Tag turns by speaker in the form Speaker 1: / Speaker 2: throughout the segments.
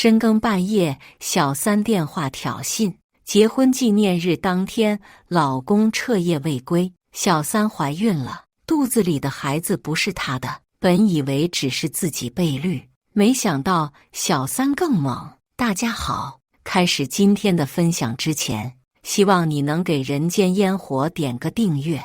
Speaker 1: 深更半夜，小三电话挑衅。结婚纪念日当天，老公彻夜未归，小三怀孕了，肚子里的孩子不是她的。本以为只是自己被绿，没想到小三更猛。大家好，开始今天的分享之前，希望你能给人间烟火点个订阅，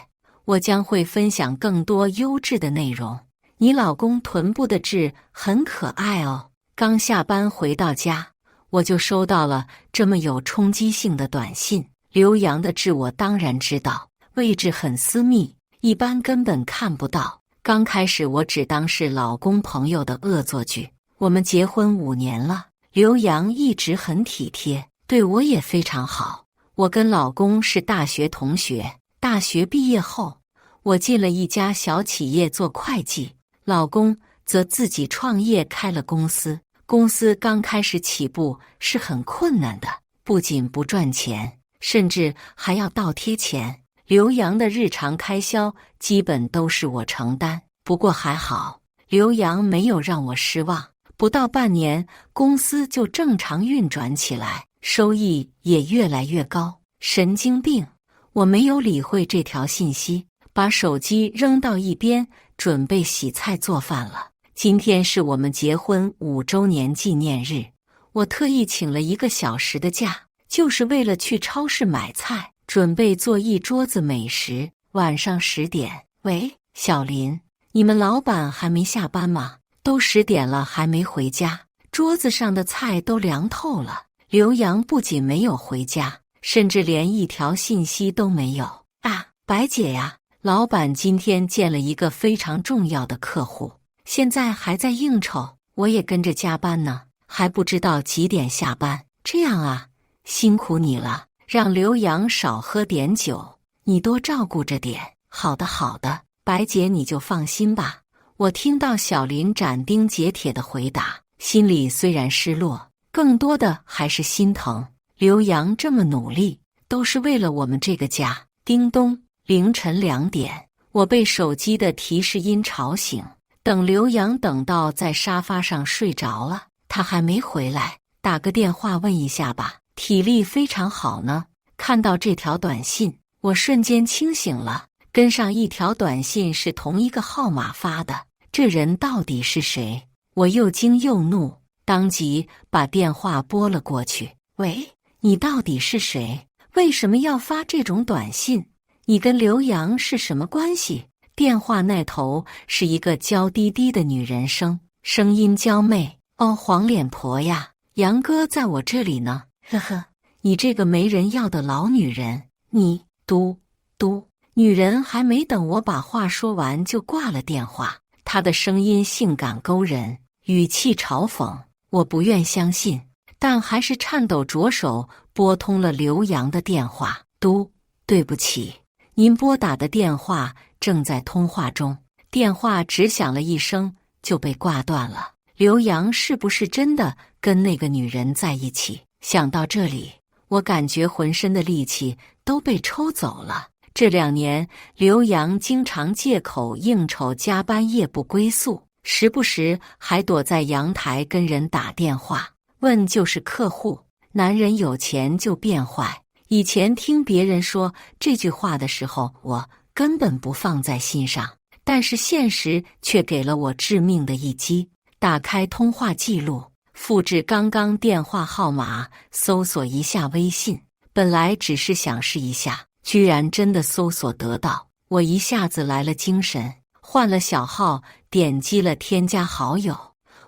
Speaker 1: 我将会分享更多优质的内容。你老公臀部的痣很可爱哦。刚下班回到家，我就收到了这么有冲击性的短信。刘洋的痣我当然知道，位置很私密，一般根本看不到。刚开始我只当是老公朋友的恶作剧。我们结婚5年了，刘洋一直很体贴，对我也非常好。我跟老公是大学同学，大学毕业后，我进了一家小企业做会计，老公则自己创业开了公司。公司刚开始起步是很困难的，不仅不赚钱，甚至还要倒贴钱。刘洋的日常开销基本都是我承担，不过还好，刘洋没有让我失望。不到半年，公司就正常运转起来，收益也越来越高。神经病！我没有理会这条信息，把手机扔到一边，准备洗菜做饭了。今天是我们结婚5周年纪念日，我特意请了1个小时的假，就是为了去超市买菜，准备做一桌子美食。晚上10点，喂，小林，你们老板还没下班吗？都10点了还没回家，桌子上的菜都凉透了。刘洋不仅没有回家，甚至连一条信息都没有。啊，白姐呀，老板今天见了一个非常重要的客户，现在还在应酬，我也跟着加班呢，还不知道几点下班。这样啊，辛苦你了，让刘洋少喝点酒，你多照顾着点。好的好的，白姐你就放心吧。我听到小林斩钉截铁的回答，心里虽然失落，更多的还是心疼。刘洋这么努力，都是为了我们这个家。叮咚，凌晨2点，我被手机的提示音吵醒。等刘洋等到在沙发上睡着了，他还没回来，打个电话问一下吧，体力非常好呢。看到这条短信，我瞬间清醒了，跟上一条短信是同一个号码发的，这人到底是谁？我又惊又怒，当即把电话拨了过去。喂，你到底是谁？为什么要发这种短信？你跟刘洋是什么关系？电话那头是一个娇滴滴的女人声，声音娇媚。哦，黄脸婆呀，杨哥在我这里呢，呵呵，你这个没人要的老女人，你嘟嘟。女人还没等我把话说完就挂了电话，她的声音性感勾人，语气嘲讽。我不愿相信，但还是颤抖着手拨通了刘洋的电话。嘟，对不起，您拨打的电话正在通话中。电话只响了一声就被挂断了。刘洋是不是真的跟那个女人在一起？想到这里，我感觉浑身的力气都被抽走了。这2年，刘洋经常借口应酬加班夜不归宿，时不时还躲在阳台跟人打电话，问就是客户。男人有钱就变坏。以前听别人说这句话的时候，我根本不放在心上，但是现实却给了我致命的一击。打开通话记录，复制刚刚电话号码，搜索一下微信。本来只是想试一下，居然真的搜索得到，我一下子来了精神，换了小号，点击了添加好友。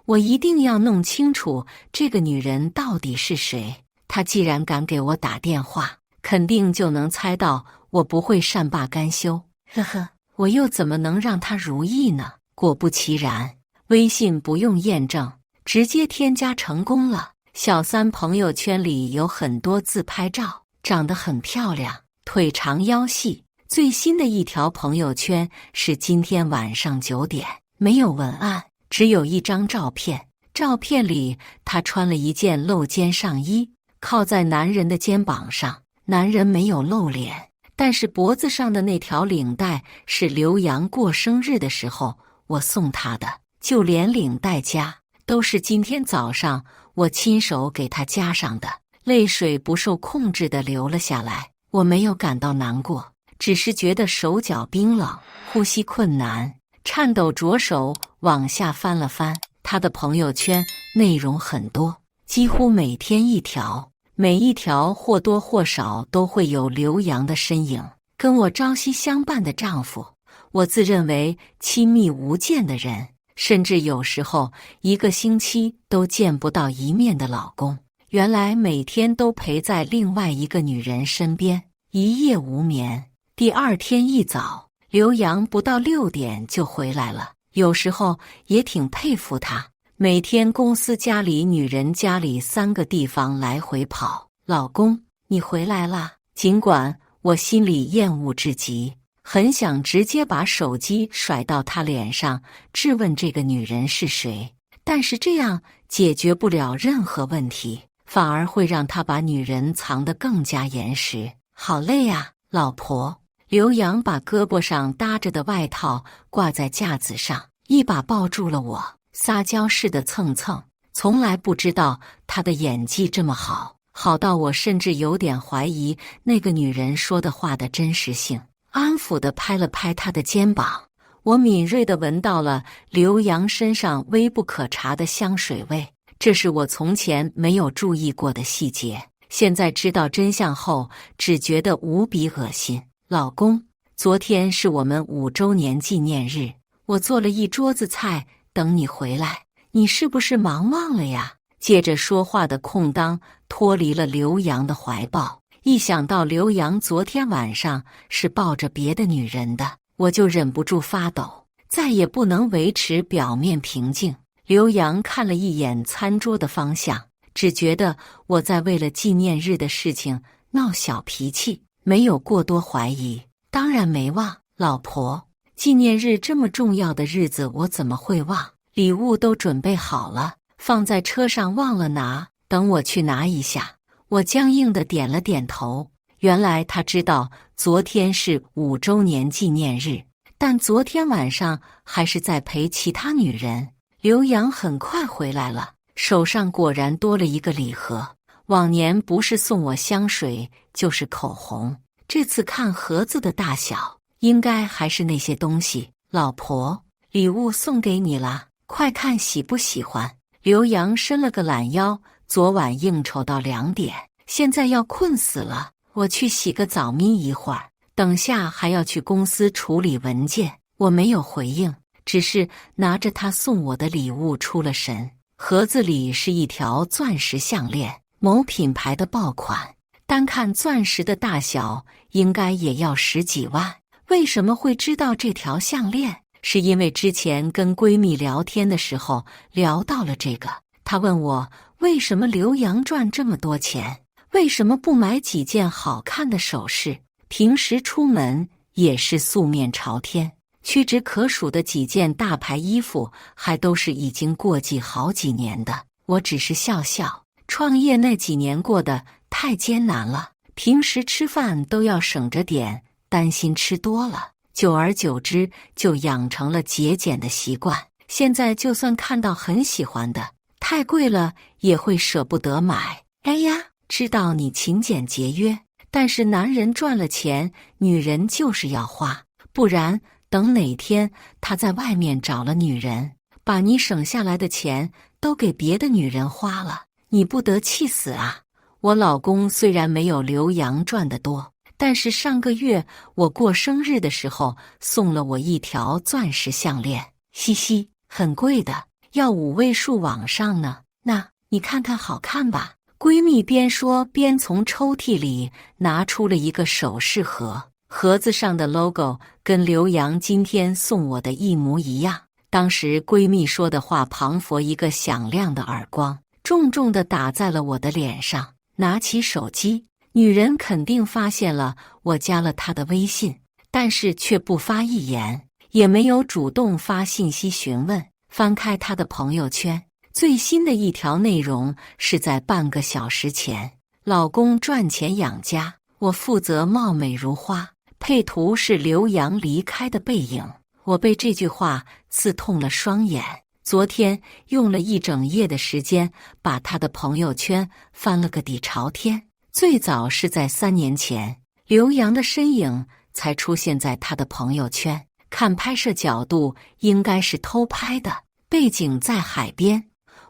Speaker 1: 我一定要弄清楚这个女人到底是谁。她既然敢给我打电话，肯定就能猜到我不会善罢甘休。呵呵，我又怎么能让她如意呢？果不其然，微信不用验证，直接添加成功了。小三朋友圈里有很多自拍照，长得很漂亮，腿长腰细。最新的一条朋友圈是今天晚上9点，没有文案，只有一张照片。照片里她穿了一件露肩上衣，靠在男人的肩膀上。男人没有露脸，但是脖子上的那条领带是刘洋过生日的时候我送他的，就连领带夹都是今天早上我亲手给他加上的。泪水不受控制地流了下来。我没有感到难过，只是觉得手脚冰冷，呼吸困难，颤抖着手往下翻了翻。他的朋友圈内容很多，几乎每天一条，每一条或多或少都会有刘洋的身影。跟我朝夕相伴的丈夫，我自认为亲密无间的人，甚至有时候一个星期都见不到一面的老公，原来每天都陪在另外一个女人身边，一夜无眠。第二天一早，刘洋不到6点就回来了。有时候也挺佩服他，每天公司家里女人家里3个地方来回跑。老公，你回来啦！尽管我心里厌恶至极，很想直接把手机甩到他脸上，质问这个女人是谁，但是这样解决不了任何问题，反而会让他把女人藏得更加严实。好累啊，老婆。刘洋把胳膊上搭着的外套挂在架子上，一把抱住了我，撒娇似的蹭蹭。从来不知道他的演技这么好，好到我甚至有点怀疑那个女人说的话的真实性。安抚地拍了拍他的肩膀，我敏锐地闻到了刘洋身上微不可察的香水味，这是我从前没有注意过的细节。现在知道真相后，只觉得无比恶心。老公，昨天是我们5周年纪念日，我做了一桌子菜等你回来，你是不是忙忘了呀？借着说话的空当脱离了刘洋的怀抱，一想到刘洋昨天晚上是抱着别的女人的，我就忍不住发抖，再也不能维持表面平静。刘洋看了一眼餐桌的方向，只觉得我在为了纪念日的事情闹小脾气，没有过多怀疑。当然没忘，老婆，纪念日这么重要的日子我怎么会忘？礼物都准备好了，放在车上忘了拿，等我去拿一下。我僵硬地点了点头。原来他知道昨天是5周年纪念日，但昨天晚上还是在陪其他女人。刘洋很快回来了，手上果然多了一个礼盒。往年不是送我香水就是口红，这次看盒子的大小，应该还是那些东西。老婆，礼物送给你了，快看喜不喜欢。刘洋伸了个懒腰，昨晚应酬到2点，现在要困死了，我去洗个澡眯一会儿，等下还要去公司处理文件。我没有回应，只是拿着他送我的礼物出了神。盒子里是一条钻石项链，某品牌的爆款，单看钻石的大小应该也要10几万。为什么会知道这条项链？是因为之前跟闺蜜聊天的时候聊到了这个，她问我为什么刘洋赚这么多钱，为什么不买几件好看的首饰，平时出门也是素面朝天。屈指可数的几件大牌衣服还都是已经过季好几年的。我只是笑笑，创业那几年过得太艰难了，平时吃饭都要省着点，担心吃多了，久而久之就养成了节俭的习惯。现在就算看到很喜欢的，太贵了也会舍不得买。哎呀，知道你勤俭节约，但是男人赚了钱，女人就是要花，不然等哪天他在外面找了女人，把你省下来的钱都给别的女人花了，你不得气死啊！我老公虽然没有刘洋赚得多，但是上个月我过生日的时候送了我一条钻石项链，嘻嘻，很贵的，要5位数往上呢。那你看看好看吧？闺蜜边说边从抽屉里拿出了一个首饰盒，盒子上的 logo 跟刘洋今天送我的一模一样。当时闺蜜说的话仿佛一个响亮的耳光，重重地打在了我的脸上。拿起手机，女人肯定发现了我加了她的微信，但是却不发一言，也没有主动发信息询问。翻开她的朋友圈，最新的一条内容是在半个小时前，老公赚钱养家，我负责貌美如花，配图是刘洋离开的背影。我被这句话刺痛了双眼，昨天用了一整夜的时间把他的朋友圈翻了个底朝天。最早是在3年前，刘洋的身影才出现在他的朋友圈。看拍摄角度，应该是偷拍的，背景在海边。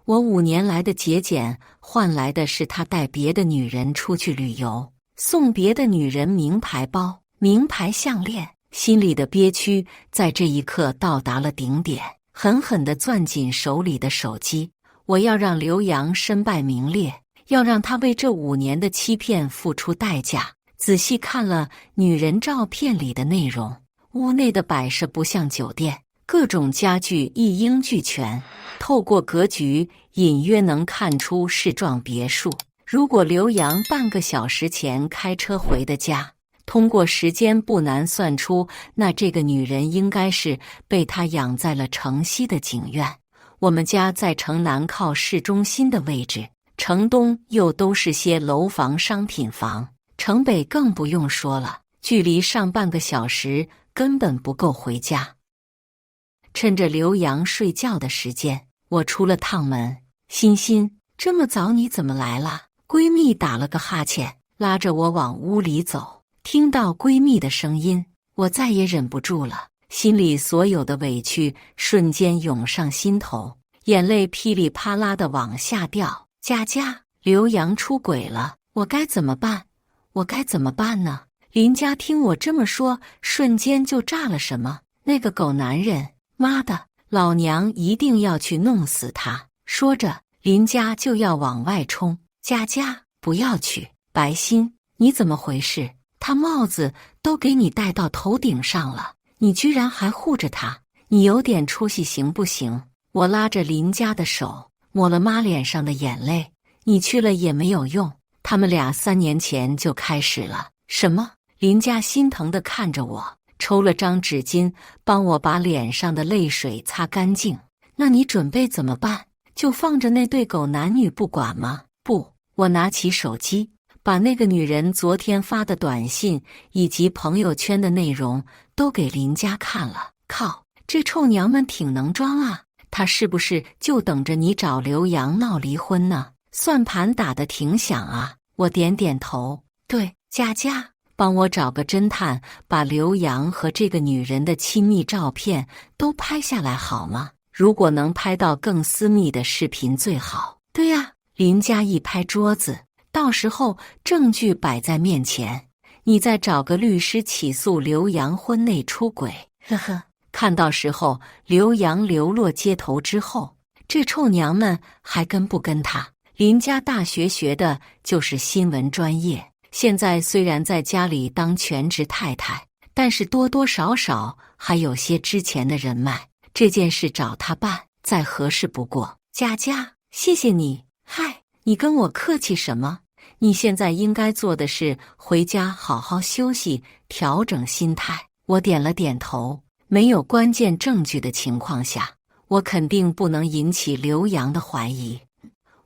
Speaker 1: 我5年来的节俭换来的是他带别的女人出去旅游，送别的女人名牌包、名牌项链。心里的憋屈在这一刻到达了顶点，狠狠地攥紧手里的手机。我要让刘洋身败名裂，要让他为这5年的欺骗付出代价。仔细看了女人照片里的内容，屋内的摆设不像酒店，各种家具一应俱全，透过格局隐约能看出是幢别墅。如果刘洋半个小时前开车回的家，通过时间不难算出，那这个女人应该是被他养在了城西的景苑。我们家在城南靠市中心的位置，城东又都是些楼房、商品房，城北更不用说了，距离上半个小时根本不够回家。趁着刘洋睡觉的时间，我出了趟门。欣欣，这么早你怎么来了？闺蜜打了个哈欠，拉着我往屋里走。听到闺蜜的声音，我再也忍不住了，心里所有的委屈瞬间涌上心头，眼泪噼里啪啦地往下掉。佳佳，刘洋出轨了，我该怎么办？我该怎么办呢？林佳听我这么说，瞬间就炸了。什么？那个狗男人，妈的，老娘一定要去弄死他！说着，林佳就要往外冲。佳佳，不要去！白心，你怎么回事？他帽子都给你戴到头顶上了，你居然还护着他，你有点出息行不行？我拉着林佳的手，抹了妈脸上的眼泪。你去了也没有用，他们俩3年前就开始了。什么？林佳心疼地看着我，抽了张纸巾帮我把脸上的泪水擦干净。那你准备怎么办？就放着那对狗男女不管吗？不，我拿起手机，把那个女人昨天发的短信以及朋友圈的内容都给林佳看了。靠，这臭娘们挺能装啊！她是不是就等着你找刘洋闹离婚呢？算盘打得挺响啊！我点点头，对，佳佳，帮我找个侦探，把刘洋和这个女人的亲密照片都拍下来好吗？如果能拍到更私密的视频最好。对呀，林佳一拍桌子，到时候证据摆在面前，你再找个律师起诉刘洋婚内出轨。呵呵，看到时候刘洋流落街头之后，这臭娘们还跟不跟他？林佳大学学的就是新闻专业，现在虽然在家里当全职太太，但是多多少少还有些之前的人脉，这件事找他办再合适不过。佳佳，谢谢你。嗨，你跟我客气什么？你现在应该做的是回家好好休息，调整心态。我点了点头。没有关键证据的情况下，我肯定不能引起刘洋的怀疑。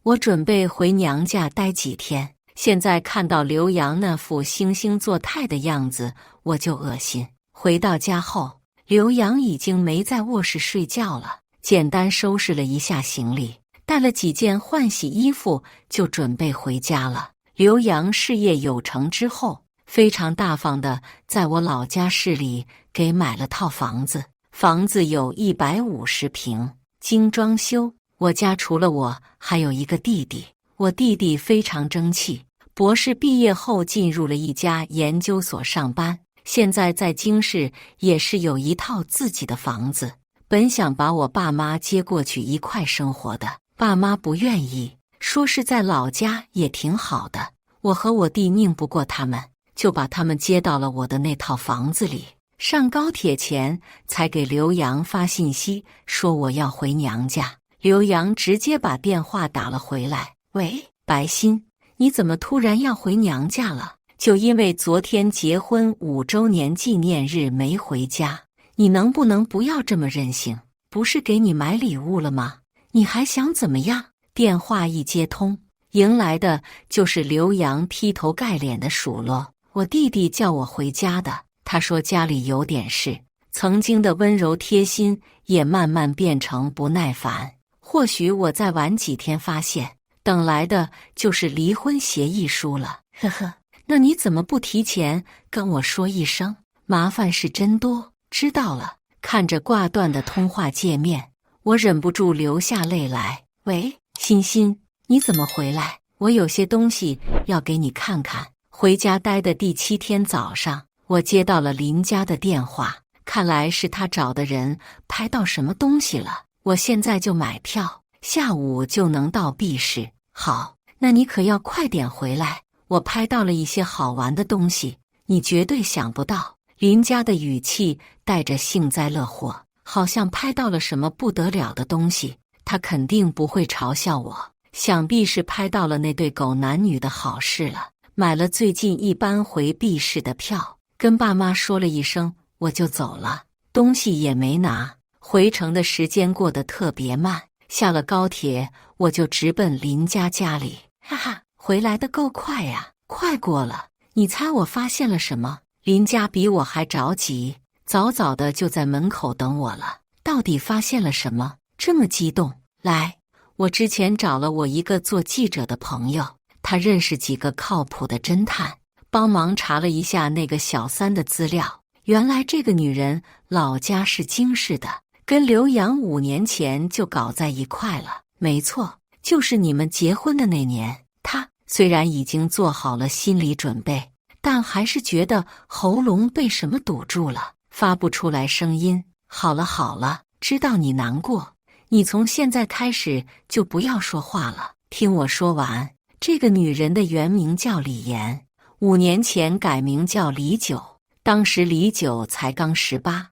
Speaker 1: 我准备回娘家待几天，现在看到刘洋那副惺惺作态的样子，我就恶心。回到家后，刘洋已经没在卧室睡觉了，简单收拾了一下行李，带了几件换洗衣服，就准备回家了。刘洋事业有成之后，非常大方的在我老家市里给买了套房子，房子有150平，精装修。我家除了我还有一个弟弟，我弟弟非常争气，博士毕业后进入了一家研究所上班，现在在京市也是有一套自己的房子。本想把我爸妈接过去一块生活的，爸妈不愿意，说是在老家也挺好的。我和我弟拧不过他们，就把他们接到了我的那套房子里。上高铁前才给刘洋发信息说我要回娘家，刘洋直接把电话打了回来。喂，白心，你怎么突然要回娘家了？就因为昨天结婚5周年纪念日没回家，你能不能不要这么任性？不是给你买礼物了吗？你还想怎么样？电话一接通，迎来的就是刘洋劈头盖脸的数落。我弟弟叫我回家的，他说家里有点事，曾经的温柔贴心也慢慢变成不耐烦。或许我再晚几天发现，等来的就是离婚协议书了。呵呵，那你怎么不提前跟我说一声？麻烦是真多。知道了。看着挂断的通话界面，我忍不住流下泪来。喂，欣欣，你怎么回来？我有些东西要给你看看。回家待的第7天早上，我接到了林家的电话，看来是他找的人拍到什么东西了。我现在就买票，下午就能到 B 市。好，那你可要快点回来，我拍到了一些好玩的东西，你绝对想不到。林家的语气带着幸灾乐祸，好像拍到了什么不得了的东西。他肯定不会嘲笑我，想必是拍到了那对狗男女的好事了。买了最近一班回 B 市的票，跟爸妈说了一声，我就走了，东西也没拿。回程的时间过得特别慢，下了高铁我就直奔林家家里。哈哈，回来的够快呀，快过了。你猜我发现了什么？林家比我还着急，早早的就在门口等我了。到底发现了什么？这么激动？来，我之前找了我一个做记者的朋友，他认识几个靠谱的侦探，帮忙查了一下那个小三的资料。原来这个女人老家是京市的，跟刘洋5年前就搞在一块了。没错，就是你们结婚的那年。他虽然已经做好了心理准备，但还是觉得喉咙被什么堵住了，发不出来声音。好了好了，知道你难过，你从现在开始就不要说话了，听我说完。这个女人的原名叫李岩，5年前改名叫李九，当时李九才刚18。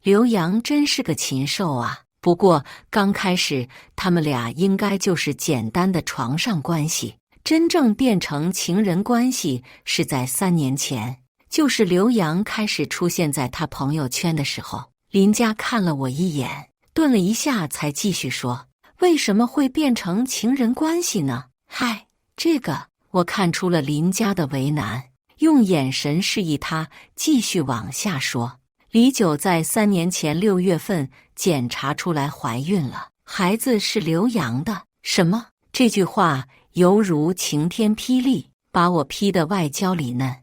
Speaker 1: 刘洋真是个禽兽啊！不过刚开始他们俩应该就是简单的床上关系，真正变成情人关系是在3年前，就是刘洋开始出现在他朋友圈的时候。林家看了我一眼，顿了一下才继续说，为什么会变成情人关系呢？嗨，这个我看出了林家的为难，用眼神示意他继续往下说。李九在3年前6月份检查出来怀孕了，孩子是刘洋的。什么？这句话犹如晴天霹雳，把我劈得外焦里嫩。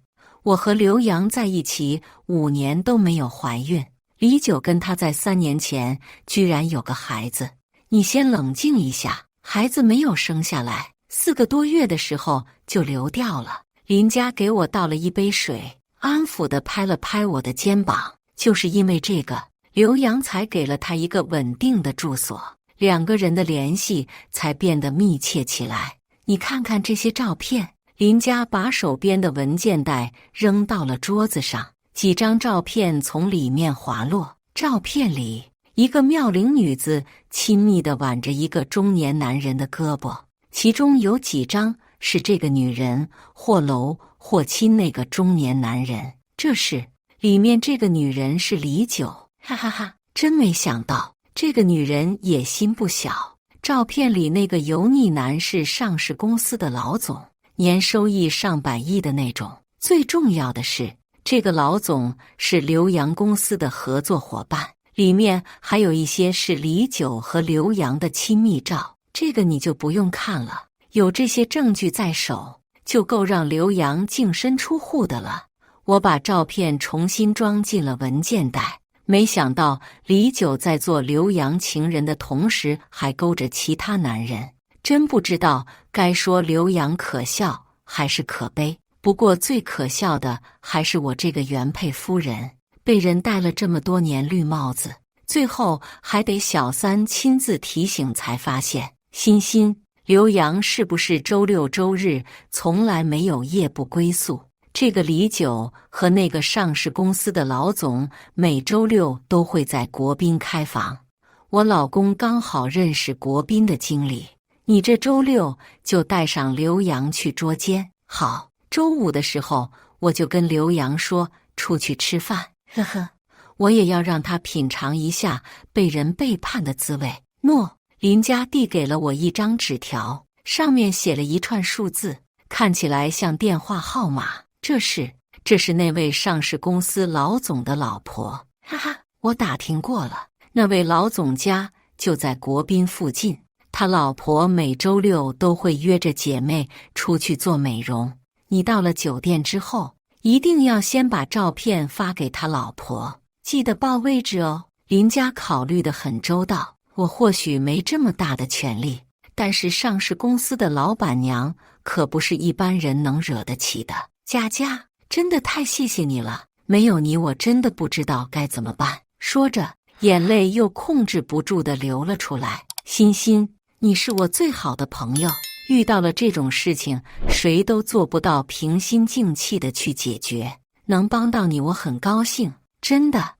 Speaker 1: 我和刘洋在一起5年都没有怀孕，李九跟他在3年前居然有个孩子。你先冷静一下，孩子没有生下来，4个多月的时候就流掉了。林家给我倒了一杯水，安抚地拍了拍我的肩膀。就是因为这个，刘洋才给了他一个稳定的住所，2个人的联系才变得密切起来。你看看这些照片。林家把手边的文件袋扔到了桌子上，几张照片从里面滑落。照片里，一个妙龄女子亲密地挽着一个中年男人的胳膊，其中有几张是这个女人或搂或亲那个中年男人。这是里面这个女人是李九。哈哈哈，真没想到这个女人野心不小。照片里那个油腻男是上市公司的老总，年收益上百亿的那种。最重要的是，这个老总是刘洋公司的合作伙伴，里面还有一些是李九和刘洋的亲密照。这个你就不用看了，有这些证据在手，就够让刘洋净身出户的了。我把照片重新装进了文件袋，没想到李九在做刘洋情人的同时还勾着其他男人，真不知道该说刘洋可笑还是可悲。不过最可笑的还是我这个原配夫人被人戴了这么多年绿帽子，最后还得小三亲自提醒才发现。欣欣，刘洋是不是周六周日从来没有夜不归宿？这个李九和那个上市公司的老总每周六都会在国宾开房，我老公刚好认识国宾的经理，你这周六就带上刘洋去捉奸。好，周5的时候我就跟刘洋说出去吃饭，呵呵，我也要让他品尝一下被人背叛的滋味。诺。林家递给了我一张纸条，上面写了一串数字，看起来像电话号码。这是那位上市公司老总的老婆，哈哈，我打听过了，那位老总家就在国宾附近，他老婆每周六都会约着姐妹出去做美容。你到了酒店之后，一定要先把照片发给他老婆，记得报位置哦。林家考虑得很周到，我或许没这么大的权利，但是上市公司的老板娘可不是一般人能惹得起的。佳佳，真的太谢谢你了，没有你我真的不知道该怎么办。说着，眼泪又控制不住地流了出来。欣欣，你是我最好的朋友，遇到了这种事情，谁都做不到平心静气地去解决。能帮到你，我很高兴，真的。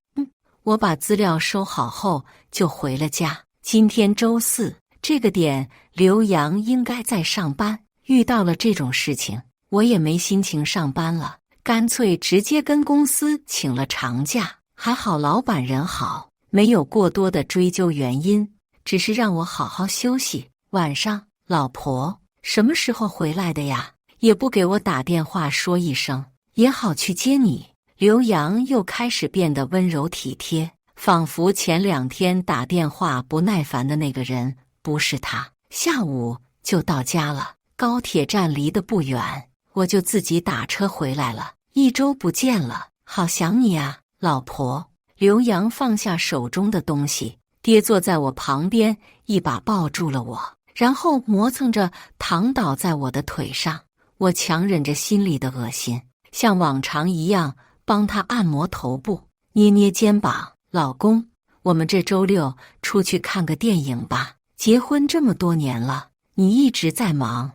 Speaker 1: 我把资料收好后就回了家。今天周四，这个点刘洋应该在上班。遇到了这种事情，我也没心情上班了，干脆直接跟公司请了长假。还好老板人好，没有过多的追究原因，只是让我好好休息。晚上，老婆什么时候回来的呀？也不给我打电话说一声，也好去接你。刘洋又开始变得温柔体贴，仿佛前2天打电话不耐烦的那个人不是他。下午就到家了，高铁站离得不远，我就自己打车回来了。1周不见了，好想你啊，老婆。刘洋放下手中的东西，跌坐在我旁边，一把抱住了我，然后磨蹭着躺倒在我的腿上。我强忍着心里的恶心，像往常一样帮他按摩头部，捏捏肩膀。老公，我们这周六出去看个电影吧。结婚这么多年了，你一直在忙，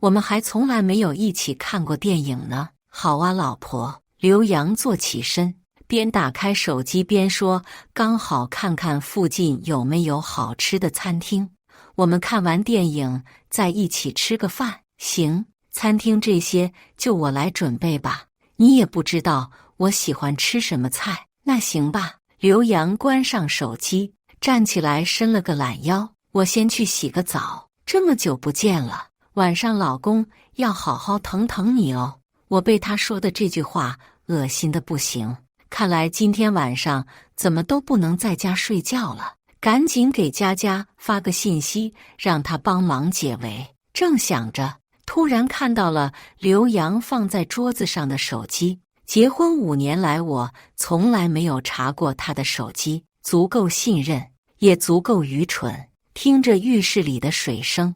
Speaker 1: 我们还从来没有一起看过电影呢。好啊，老婆。刘洋坐起身，边打开手机边说，刚好看看附近有没有好吃的餐厅，我们看完电影再一起吃个饭。行，餐厅这些就我来准备吧，你也不知道我喜欢吃什么菜。那行吧。刘洋关上手机，站起来伸了个懒腰，我先去洗个澡，这么久不见了，晚上老公要好好疼疼你哦。我被他说的这句话恶心的不行，看来今天晚上怎么都不能在家睡觉了，赶紧给佳佳发个信息，让她帮忙解围。正想着，突然看到了刘洋放在桌子上的手机。结婚5年来，我从来没有查过他的手机，足够信任，也足够愚蠢。听着浴室里的水声，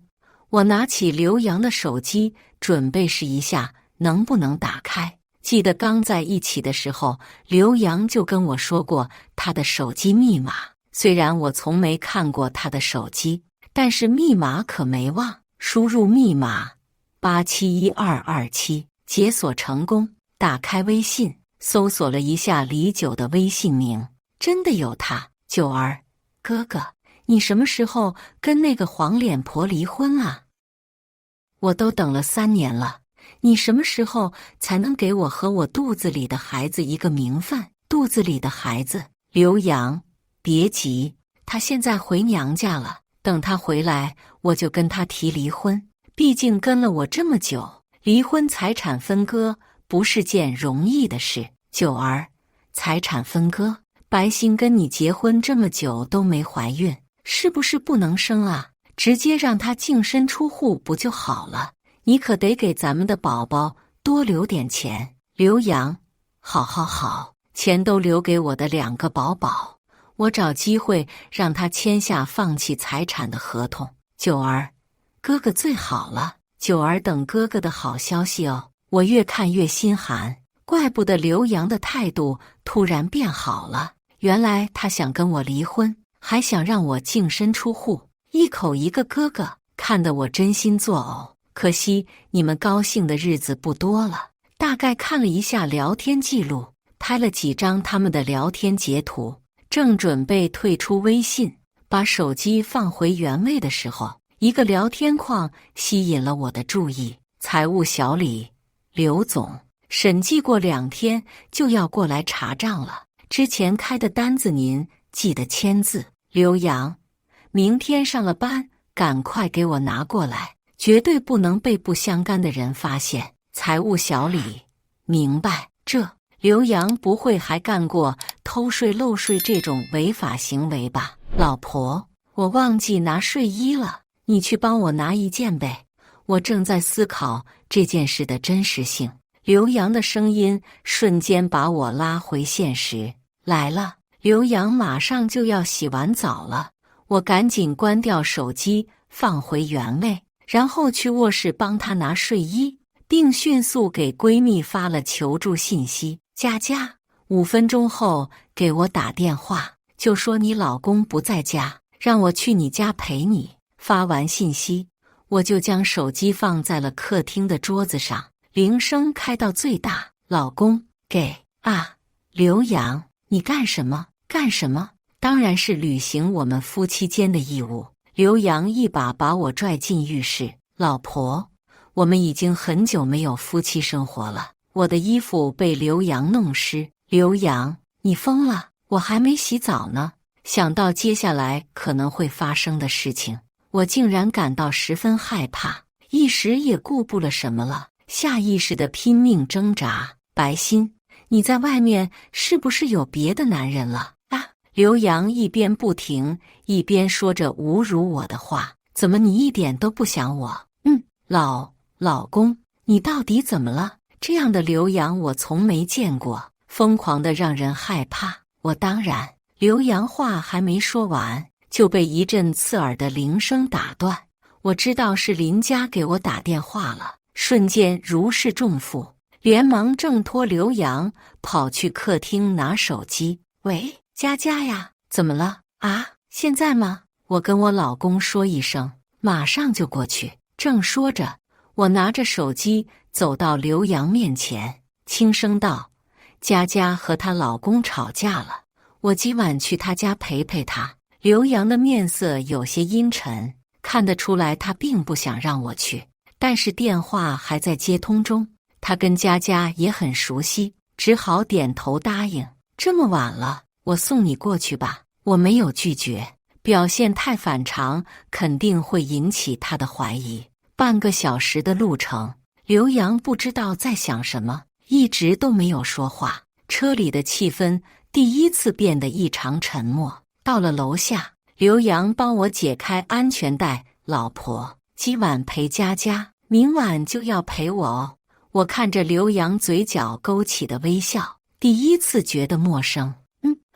Speaker 1: 我拿起刘洋的手机，准备试一下能不能打开。记得刚在一起的时候，刘洋就跟我说过他的手机密码。虽然我从没看过他的手机，但是密码可没忘。输入密码871227，解锁成功。打开微信，搜索了一下李九的微信名，真的有他。九儿，哥哥，你什么时候跟那个黄脸婆离婚啊？我都等了3年了，你什么时候才能给我和我肚子里的孩子一个名分？肚子里的孩子，刘洋，别急，他现在回娘家了，等他回来，我就跟他提离婚。毕竟跟了我这么久，离婚财产分割不是件容易的事。九儿，财产分割，白欣跟你结婚这么久都没怀孕，是不是不能生啊？直接让她净身出户不就好了？你可得给咱们的宝宝多留点钱。刘洋，好，钱都留给我的2个宝宝，我找机会让他签下放弃财产的合同。九儿，哥哥最好了。九儿，等哥哥的好消息哦。我越看越心寒，怪不得刘洋的态度突然变好了，原来他想跟我离婚，还想让我净身出户，一口一个哥哥，看得我真心作呕。可惜你们高兴的日子不多了。大概看了一下聊天记录，拍了几张他们的聊天截图，正准备退出微信，把手机放回原位的时候，一个聊天框吸引了我的注意。财务小李，刘总，审计过2天就要过来查账了，之前开的单子您记得签字。刘洋，明天上了班赶快给我拿过来，绝对不能被不相干的人发现。财务小李，明白。这刘洋不会还干过偷税漏税这种违法行为吧？老婆，我忘记拿睡衣了，你去帮我拿一件呗。我正在思考这件事的真实性。刘洋的声音瞬间把我拉回现实。来了，刘洋马上就要洗完澡了，我赶紧关掉手机，放回原位，然后去卧室帮他拿睡衣，并迅速给闺蜜发了求助信息。佳佳，5分钟后给我打电话，就说你老公不在家，让我去你家陪你。发完信息，我就将手机放在了客厅的桌子上，铃声开到最大。老公，给啊！刘洋，你干什么？干什么？当然是履行我们夫妻间的义务。刘洋一把把我拽进浴室。老婆，我们已经很久没有夫妻生活了。我的衣服被刘洋弄湿。刘洋，你疯了？我还没洗澡呢。想到接下来可能会发生的事情，我竟然感到十分害怕，一时也顾不了什么了，下意识地拼命挣扎。白昕，你在外面是不是有别的男人了啊？刘洋一边不停，一边说着侮辱我的话。怎么你一点都不想我？老公，你到底怎么了？这样的刘洋我从没见过，疯狂的让人害怕。刘洋话还没说完，就被一阵刺耳的铃声打断。我知道是林佳给我打电话了，瞬间如释重负，连忙挣脱刘洋，跑去客厅拿手机。喂，佳佳呀，怎么了啊？现在吗？我跟我老公说一声，马上就过去。正说着，我拿着手机走到刘洋面前，轻声道：佳佳和她老公吵架了，我今晚去她家陪陪她。刘洋的面色有些阴沉，看得出来他并不想让我去，但是电话还在接通中，他跟佳佳也很熟悉，只好点头答应。这么晚了，我送你过去吧。我没有拒绝，表现太反常肯定会引起他的怀疑。半个小时的路程，刘洋不知道在想什么，一直都没有说话。车里的气氛第一次变得异常沉默。到了楼下，刘洋帮我解开安全带。老婆，今晚陪佳佳，明晚就要陪我哦。我看着刘洋嘴角勾起的微笑，第一次觉得陌生。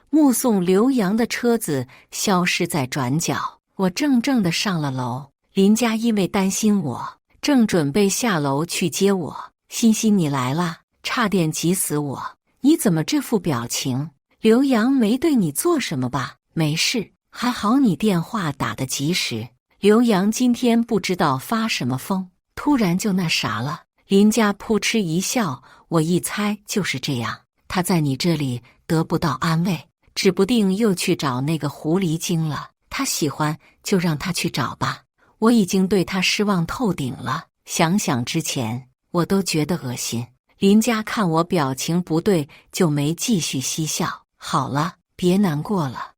Speaker 1: 目送刘洋的车子消失在转角，我怔怔地上了楼。林佳因为担心我，正准备下楼去接我。欣欣，你来啦，差点急死我。你怎么这副表情？刘洋没对你做什么吧？没事，还好你电话打得及时。刘洋今天不知道发什么疯，突然就那啥了。林佳扑哧一笑，我一猜就是这样，他在你这里得不到安慰，指不定又去找那个狐狸精了。他喜欢就让他去找吧，我已经对他失望透顶了。想想之前，我都觉得恶心。林佳看我表情不对，就没继续嬉笑。好了，别难过了。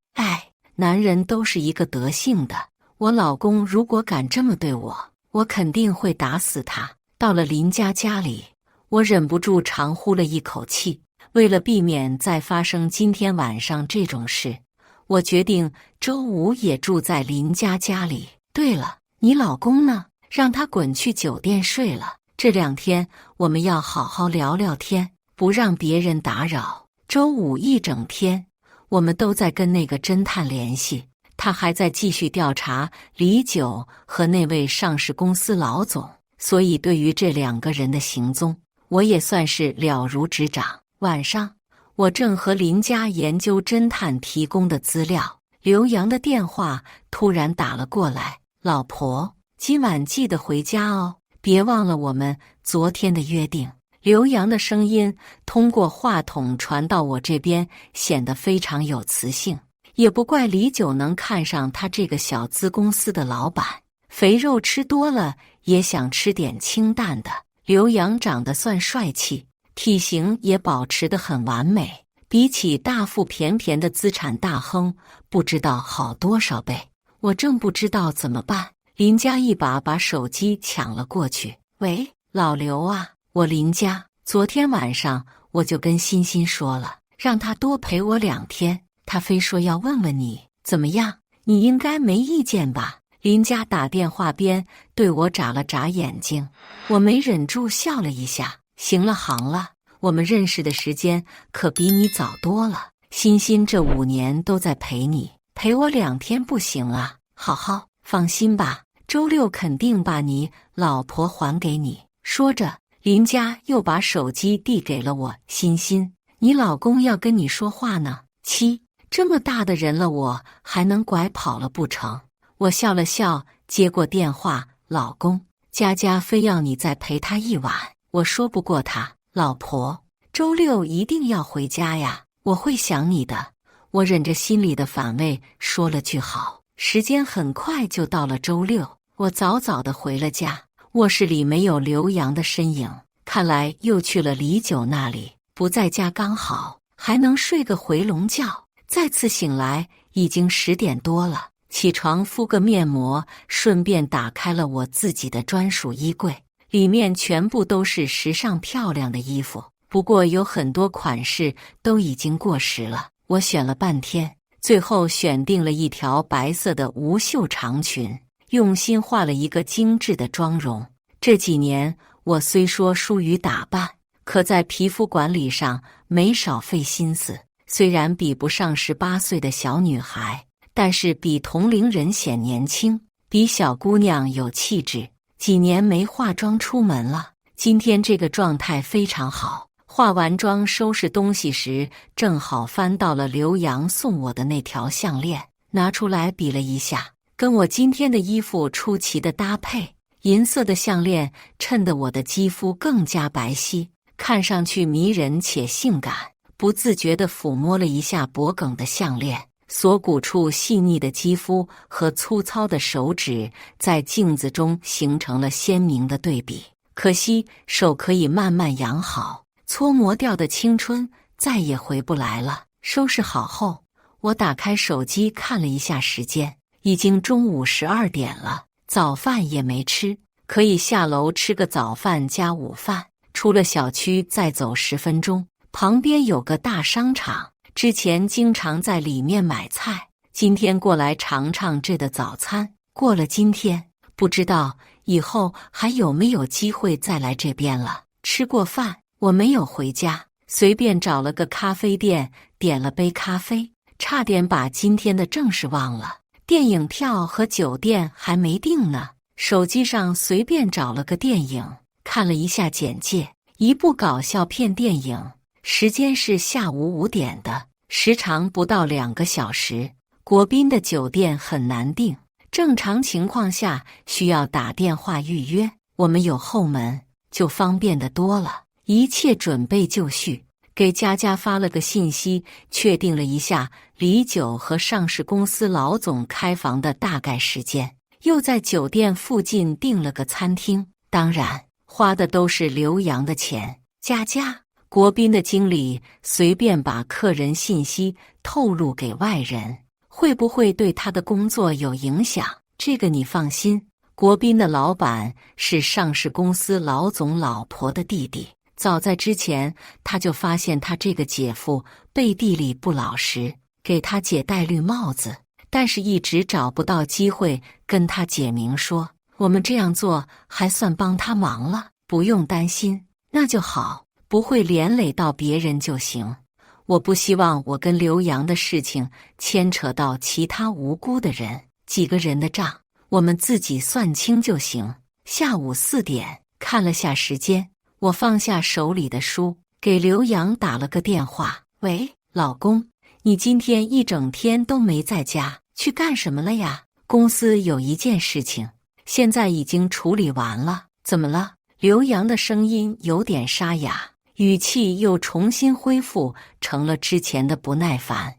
Speaker 1: 男人都是一个德性的，我老公如果敢这么对我，我肯定会打死他。到了林佳家里，我忍不住长呼了一口气。为了避免再发生今天晚上这种事，我决定周五也住在林佳家里。对了，你老公呢？让他滚去酒店睡了。这2天我们要好好聊聊天，不让别人打扰。周五一整天，我们都在跟那个侦探联系，他还在继续调查李九和那位上市公司老总，所以对于这2个人的行踪，我也算是了如指掌。晚上，我正和林佳研究侦探提供的资料，刘洋的电话突然打了过来。老婆，今晚记得回家哦，别忘了我们昨天的约定。刘洋的声音通过话筒传到我这边，显得非常有磁性。也不怪李九能看上他这个小资公司的老板，肥肉吃多了也想吃点清淡的。刘洋长得算帅气，体型也保持得很完美，比起大腹便便的资产大亨，不知道好多少倍。我正不知道怎么办，林佳一把手机抢了过去。喂，老刘啊，我林佳，昨天晚上我就跟欣欣说了，让她多陪我2天，她非说要问问你怎么样，你应该没意见吧？林佳打电话边对我眨了眨眼睛，我没忍住笑了一下。行了行了，我们认识的时间可比你早多了，欣欣这5年都在陪你，陪我2天不行啊？好好，放心吧，周六肯定把你老婆还给你。说着，林佳又把手机递给了我，欣欣，你老公要跟你说话呢。七，这么大的人了，我还能拐跑了不成？我笑了笑，接过电话，老公，佳佳非要你再陪她1晚，我说不过她。老婆，周六一定要回家呀，我会想你的。我忍着心里的反胃，说了句好。时间很快就到了周六，我早早的回了家。卧室里没有刘洋的身影，看来又去了李九那里，不在家刚好，还能睡个回笼觉。再次醒来，已经10点多了。起床敷个面膜，顺便打开了我自己的专属衣柜，里面全部都是时尚漂亮的衣服，不过有很多款式都已经过时了。我选了半天，最后选定了一条白色的无袖长裙，用心画了一个精致的妆容。这几年我虽说疏于打扮，可在皮肤管理上没少费心思，虽然比不上18岁的小女孩，但是比同龄人显年轻，比小姑娘有气质。几年没化妆出门了，今天这个状态非常好。化完妆收拾东西时，正好翻到了刘洋送我的那条项链，拿出来比了一下，跟我今天的衣服出奇的搭配。银色的项链衬得我的肌肤更加白皙，看上去迷人且性感。不自觉地抚摸了一下脖颈的项链，锁骨处细腻的肌肤和粗糙的手指在镜子中形成了鲜明的对比。可惜手可以慢慢养好，搓磨掉的青春再也回不来了。收拾好后，我打开手机看了一下时间，已经中午12点了，早饭也没吃，可以下楼吃个早饭加午饭。出了小区再走10分钟，旁边有个大商场，之前经常在里面买菜，今天过来尝尝这的早餐。过了今天，不知道以后还有没有机会再来这边了。吃过饭，我没有回家，随便找了个咖啡店，点了杯咖啡，差点把今天的正事忘了。电影票和酒店还没订呢，手机上随便找了个电影，看了一下简介，一部搞笑片电影，时间是下午5点的，时长不到2个小时。国宾的酒店很难订，正常情况下需要打电话预约，我们有后门，就方便得多了。一切准备就绪，给佳佳发了个信息，确定了一下李九和上市公司老总开房的大概时间，又在酒店附近订了个餐厅，当然花的都是刘洋的钱。佳佳，国宾的经理随便把客人信息透露给外人，会不会对他的工作有影响？这个你放心，国宾的老板是上市公司老总老婆的弟弟，早在之前他就发现他这个姐夫背地里不老实，给他姐戴绿帽子，但是一直找不到机会跟他姐明说，我们这样做还算帮他忙了。不用担心，那就好，不会连累到别人就行。我不希望我跟刘洋的事情牵扯到其他无辜的人，几个人的账我们自己算清就行。下午4点，看了下时间，我放下手里的书，给刘洋打了个电话。喂，老公，你今天一整天都没在家，去干什么了呀？公司有一件事情，现在已经处理完了。怎么了？刘洋的声音有点沙哑，语气又重新恢复成了之前的不耐烦。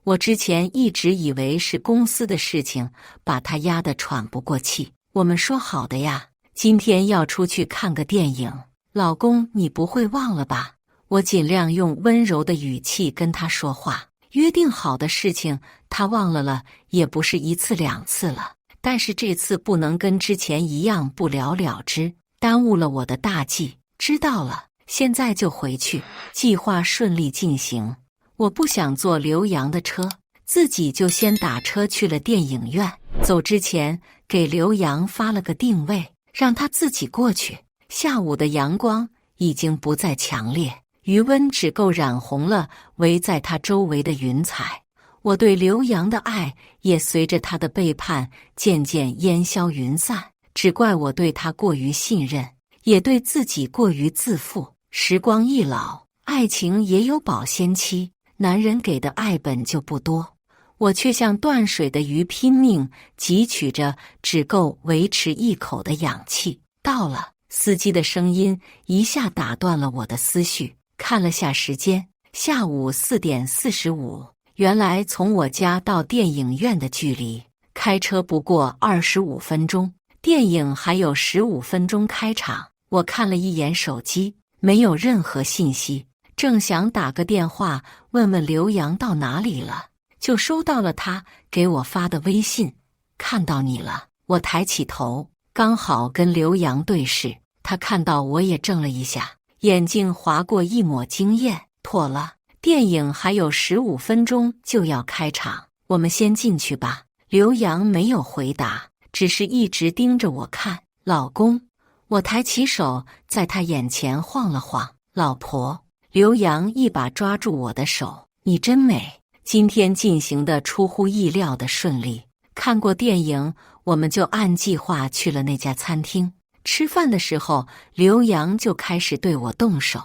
Speaker 1: 我之前一直以为是公司的事情，把他压得喘不过气。我们说好的呀，今天要出去看个电影。老公，你不会忘了吧？我尽量用温柔的语气跟他说话。约定好的事情，他忘了也不是1次2次了。但是这次不能跟之前一样不了了之，耽误了我的大计。知道了。现在就回去。计划顺利进行，我不想坐刘洋的车，自己就先打车去了电影院。走之前给刘洋发了个定位，让他自己过去。下午的阳光已经不再强烈，余温只够染红了围在他周围的云彩。我对刘洋的爱也随着他的背叛渐渐烟消云散，只怪我对他过于信任，也对自己过于自负。时光易老，爱情也有保鲜期，男人给的爱本就不多，我却像断水的鱼拼命汲取着只够维持一口的氧气。到了，司机的声音一下打断了我的思绪。看了下时间，下午4点45。原来从我家到电影院的距离，开车不过25分钟，电影还有15分钟开场。我看了一眼手机，没有任何信息，正想打个电话问问刘洋到哪里了，就收到了他给我发的微信。看到你了。我抬起头，刚好跟刘洋对视，他看到我也怔了一下，眼睛划过一抹惊艳。妥了，电影还有15分钟就要开场，我们先进去吧。刘洋没有回答，只是一直盯着我看。老公，我抬起手在他眼前晃了晃。老婆，刘洋一把抓住我的手，你真美。今天进行的出乎意料的顺利。看过电影，我们就按计划去了那家餐厅。吃饭的时候，刘洋就开始对我动手。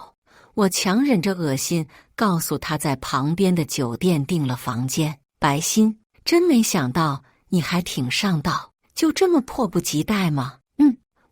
Speaker 1: 我强忍着恶心，告诉他在旁边的酒店订了房间。白心，真没想到你还挺上道，就这么迫不及待吗？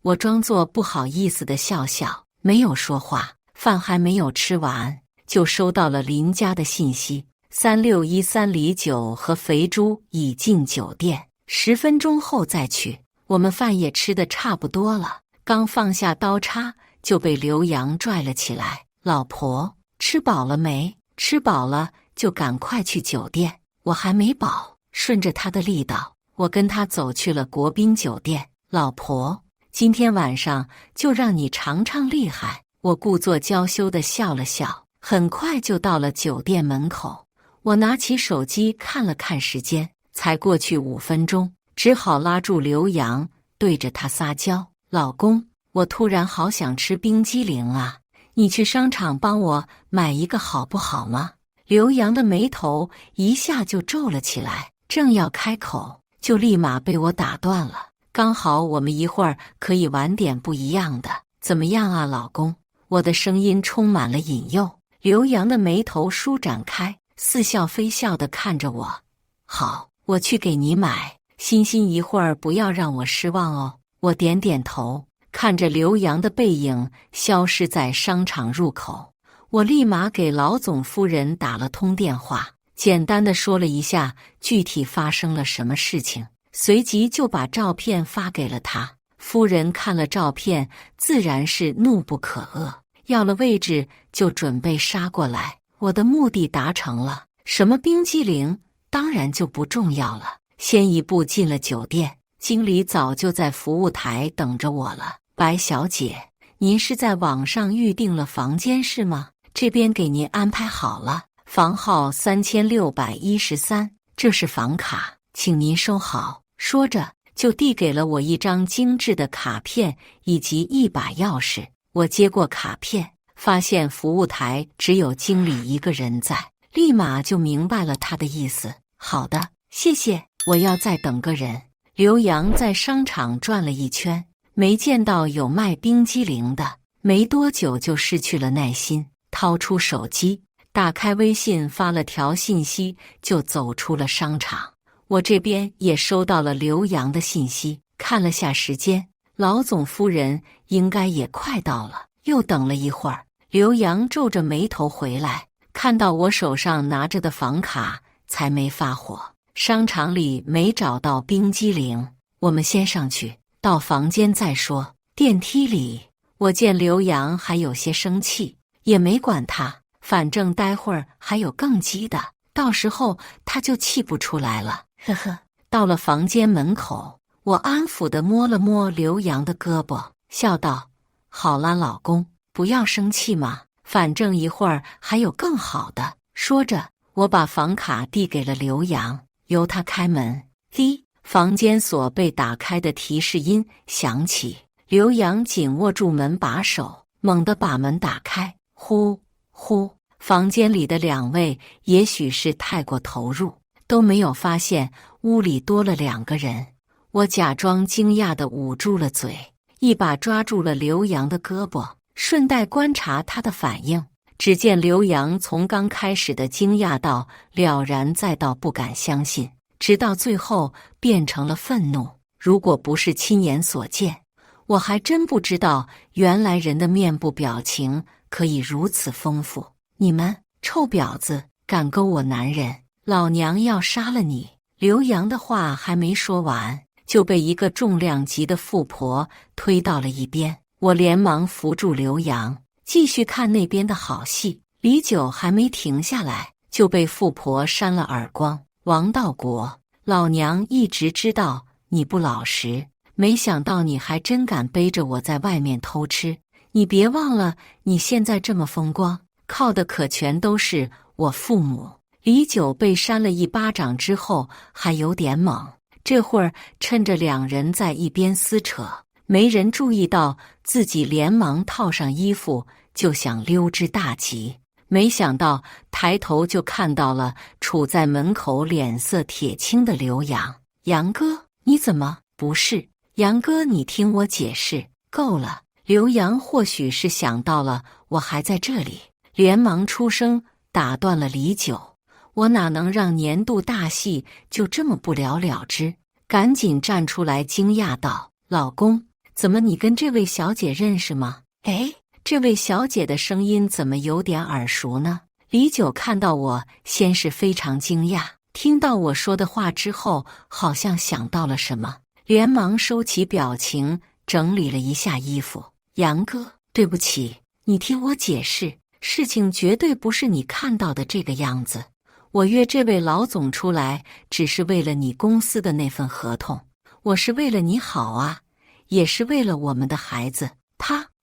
Speaker 1: 我装作不好意思的笑笑，没有说话。饭还没有吃完，就收到了林家的信息：3613李九和肥猪已进酒店，10分钟后再去。我们饭也吃得差不多了，刚放下刀叉，就被刘洋拽了起来。老婆，吃饱了没？吃饱了就赶快去酒店。我还没饱，顺着他的力道，我跟他走去了国宾酒店。老婆，今天晚上就让你尝尝厉害。我故作娇羞地笑了笑，很快就到了酒店门口。我拿起手机看了看时间，才过去5分钟，只好拉住刘洋，对着他撒娇。老公，我突然好想吃冰激凌啊，你去商场帮我买一个好不好吗？刘洋的眉头一下就皱了起来，正要开口，就立马被我打断了。刚好我们一会儿可以玩点不一样的，怎么样啊，老公？我的声音充满了引诱。刘洋的眉头舒展开，似笑非笑地看着我。好，我去给你买。欣欣，一会儿不要让我失望哦。我点点头，看着刘洋的背影消失在商场入口，我立马给老总夫人打了通电话，简单的说了一下具体发生了什么事情，随即就把照片发给了他。夫人看了照片，自然是怒不可遏，要了位置就准备杀过来。我的目的达成了，什么冰激凌当然就不重要了。先一步进了酒店，经理早就在服务台等着我了。白小姐，您是在网上预订了房间是吗？这边给您安排好了，房号3613，这是房卡，请您收好。说着就递给了我一张精致的卡片以及一把钥匙。我接过卡片，发现服务台只有经理一个人在，立马就明白了他的意思。好的，谢谢，我要再等个人。刘洋在商场转了一圈，没见到有卖冰激凌的，没多久就失去了耐心，掏出手机，打开微信发了条信息，就走出了商场。我这边也收到了刘洋的信息，看了下时间，老总夫人应该也快到了。又等了一会儿，刘洋皱着眉头回来，看到我手上拿着的房卡，才没发火。商场里没找到冰激凌，我们先上去，到房间再说。电梯里，我见刘洋还有些生气，也没管他，反正待会儿还有更激的，到时候他就气不出来了。呵呵，到了房间门口，我安抚地摸了摸刘洋的胳膊，笑道：好啦，老公，不要生气嘛，反正一会儿还有更好的。说着，我把房卡递给了刘洋，由他开门。滴，房间锁被打开的提示音响起，刘洋紧握住门把手，猛地把门打开。呼呼，房间里的两位也许是太过投入，都没有发现屋里多了2个人。我假装惊讶地捂住了嘴，一把抓住了刘洋的胳膊，顺带观察他的反应。只见刘洋从刚开始的惊讶到了然，再到不敢相信，直到最后变成了愤怒。如果不是亲眼所见，我还真不知道原来人的面部表情可以如此丰富。你们臭婊子，敢勾我男人，老娘要杀了你！刘洋的话还没说完，就被一个重量级的富婆推到了一边。我连忙扶住刘洋，继续看那边的好戏。李九还没停下来，就被富婆扇了耳光。王道国，老娘一直知道你不老实，没想到你还真敢背着我在外面偷吃。你别忘了，你现在这么风光，靠的可全都是我父母。李九被扇了一巴掌之后还有点猛，这会儿趁着2人在一边撕扯，没人注意到自己，连忙套上衣服就想溜之大吉。没想到抬头就看到了处在门口脸色铁青的刘洋。杨哥，你怎么？不是，杨哥，你听我解释。够了！刘洋或许是想到了我还在这里，连忙出声打断了李九。我哪能让年度大戏就这么不了了之？赶紧站出来惊讶道：老公，怎么你跟这位小姐认识吗？哎，这位小姐的声音怎么有点耳熟呢？李九看到我，先是非常惊讶，听到我说的话之后，好像想到了什么，连忙收起表情，整理了一下衣服。杨哥，对不起，你听我解释，事情绝对不是你看到的这个样子。我约这位老总出来，只是为了你公司的那份合同，我是为了你好啊，也是为了我们的孩子。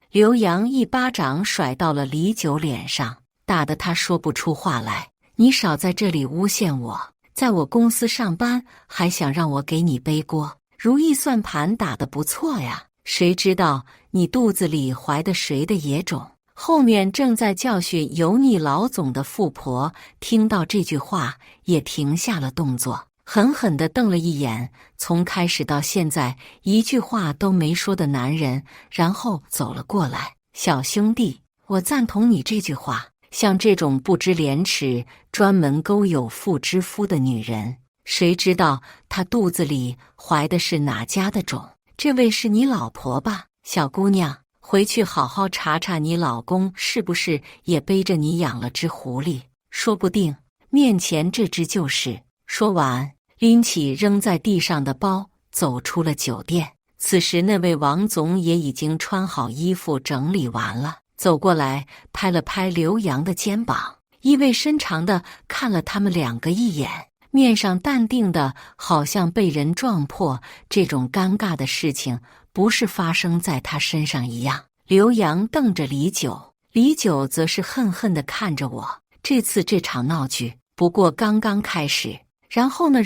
Speaker 1: 刘洋一巴掌甩到了李九脸上，打得他说不出话来。你少在这里诬陷我，在我公司上班还想让我给你背锅，如意算盘打得不错呀。谁知道你肚子里怀的谁的野种？后面正在教训油腻老总的富婆听到这句话也停下了动作，狠狠地瞪了一眼从开始到现在一句话都没说的男人，然后走了过来。小兄弟，我赞同你这句话，像这种不知廉耻专门勾有妇之夫的女人，谁知道她肚子里怀的是哪家的种？这位是你老婆吧？小姑娘，回去好好查查你老公是不是也背着你养了只狐狸，说不定面前这只就是。说完，拎起扔在地上的包，走出了酒店。此时那位王总也已经穿好衣服整理完了，走过来拍了拍刘洋的肩膀，意味深长地看了他们2个一眼，面上淡定的好像被人撞破这种尴尬的事情不是发生在他身上一样。刘洋瞪着李九，李九则是恨恨地看着我。这次这场闹剧不过刚刚开始，然后呢？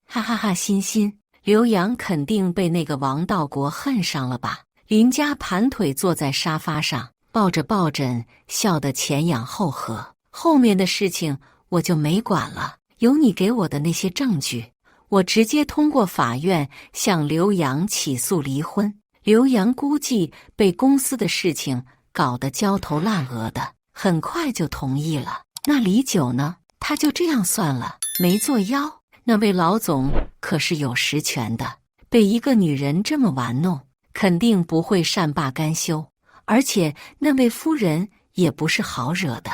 Speaker 1: 哈哈哈！欣欣，刘洋肯定被那个王道国恨上了吧？林家盘腿坐在沙发上，抱着抱枕，笑得前仰后合。后面的事情我就没管了，有你给我的那些证据，我直接通过法院向刘洋起诉离婚。刘洋估计被公司的事情搞得焦头烂额的，很快就同意了。那李九呢？他就这样算了，没作妖。那位老总可是有实权的，被一个女人这么玩弄，肯定不会善罢甘休。而且那位夫人也不是好惹的。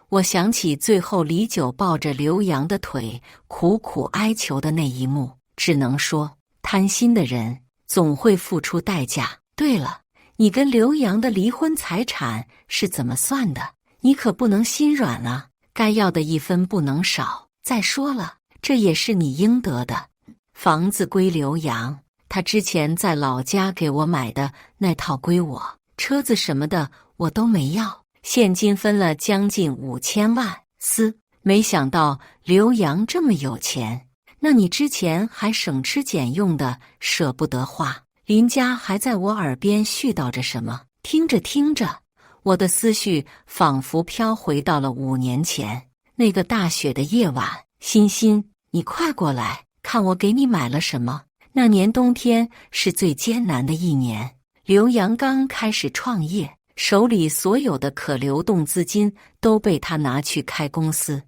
Speaker 1: 我想起最后李九抱着刘洋的腿苦苦哀求的那一幕，只能说贪心的人总会付出代价。对了，你跟刘洋的离婚财产是怎么算的？你可不能心软啊，该要的1分不能少。再说了，这也是你应得的。房子归刘洋，他之前在老家给我买的那套归我，车子什么的我都没要，现金分了将近5000万。没想到刘洋这么有钱，那你之前还省吃俭用的，舍不得花。林佳还在我耳边絮叨着什么，听着听着，我的思绪仿佛飘回到了5年前那个大雪的夜晚。欣欣，你快过来，看我给你买了什么。那年冬天是最艰难的一年，刘洋刚开始创业，手里所有的可流动资金都被他拿去开公司。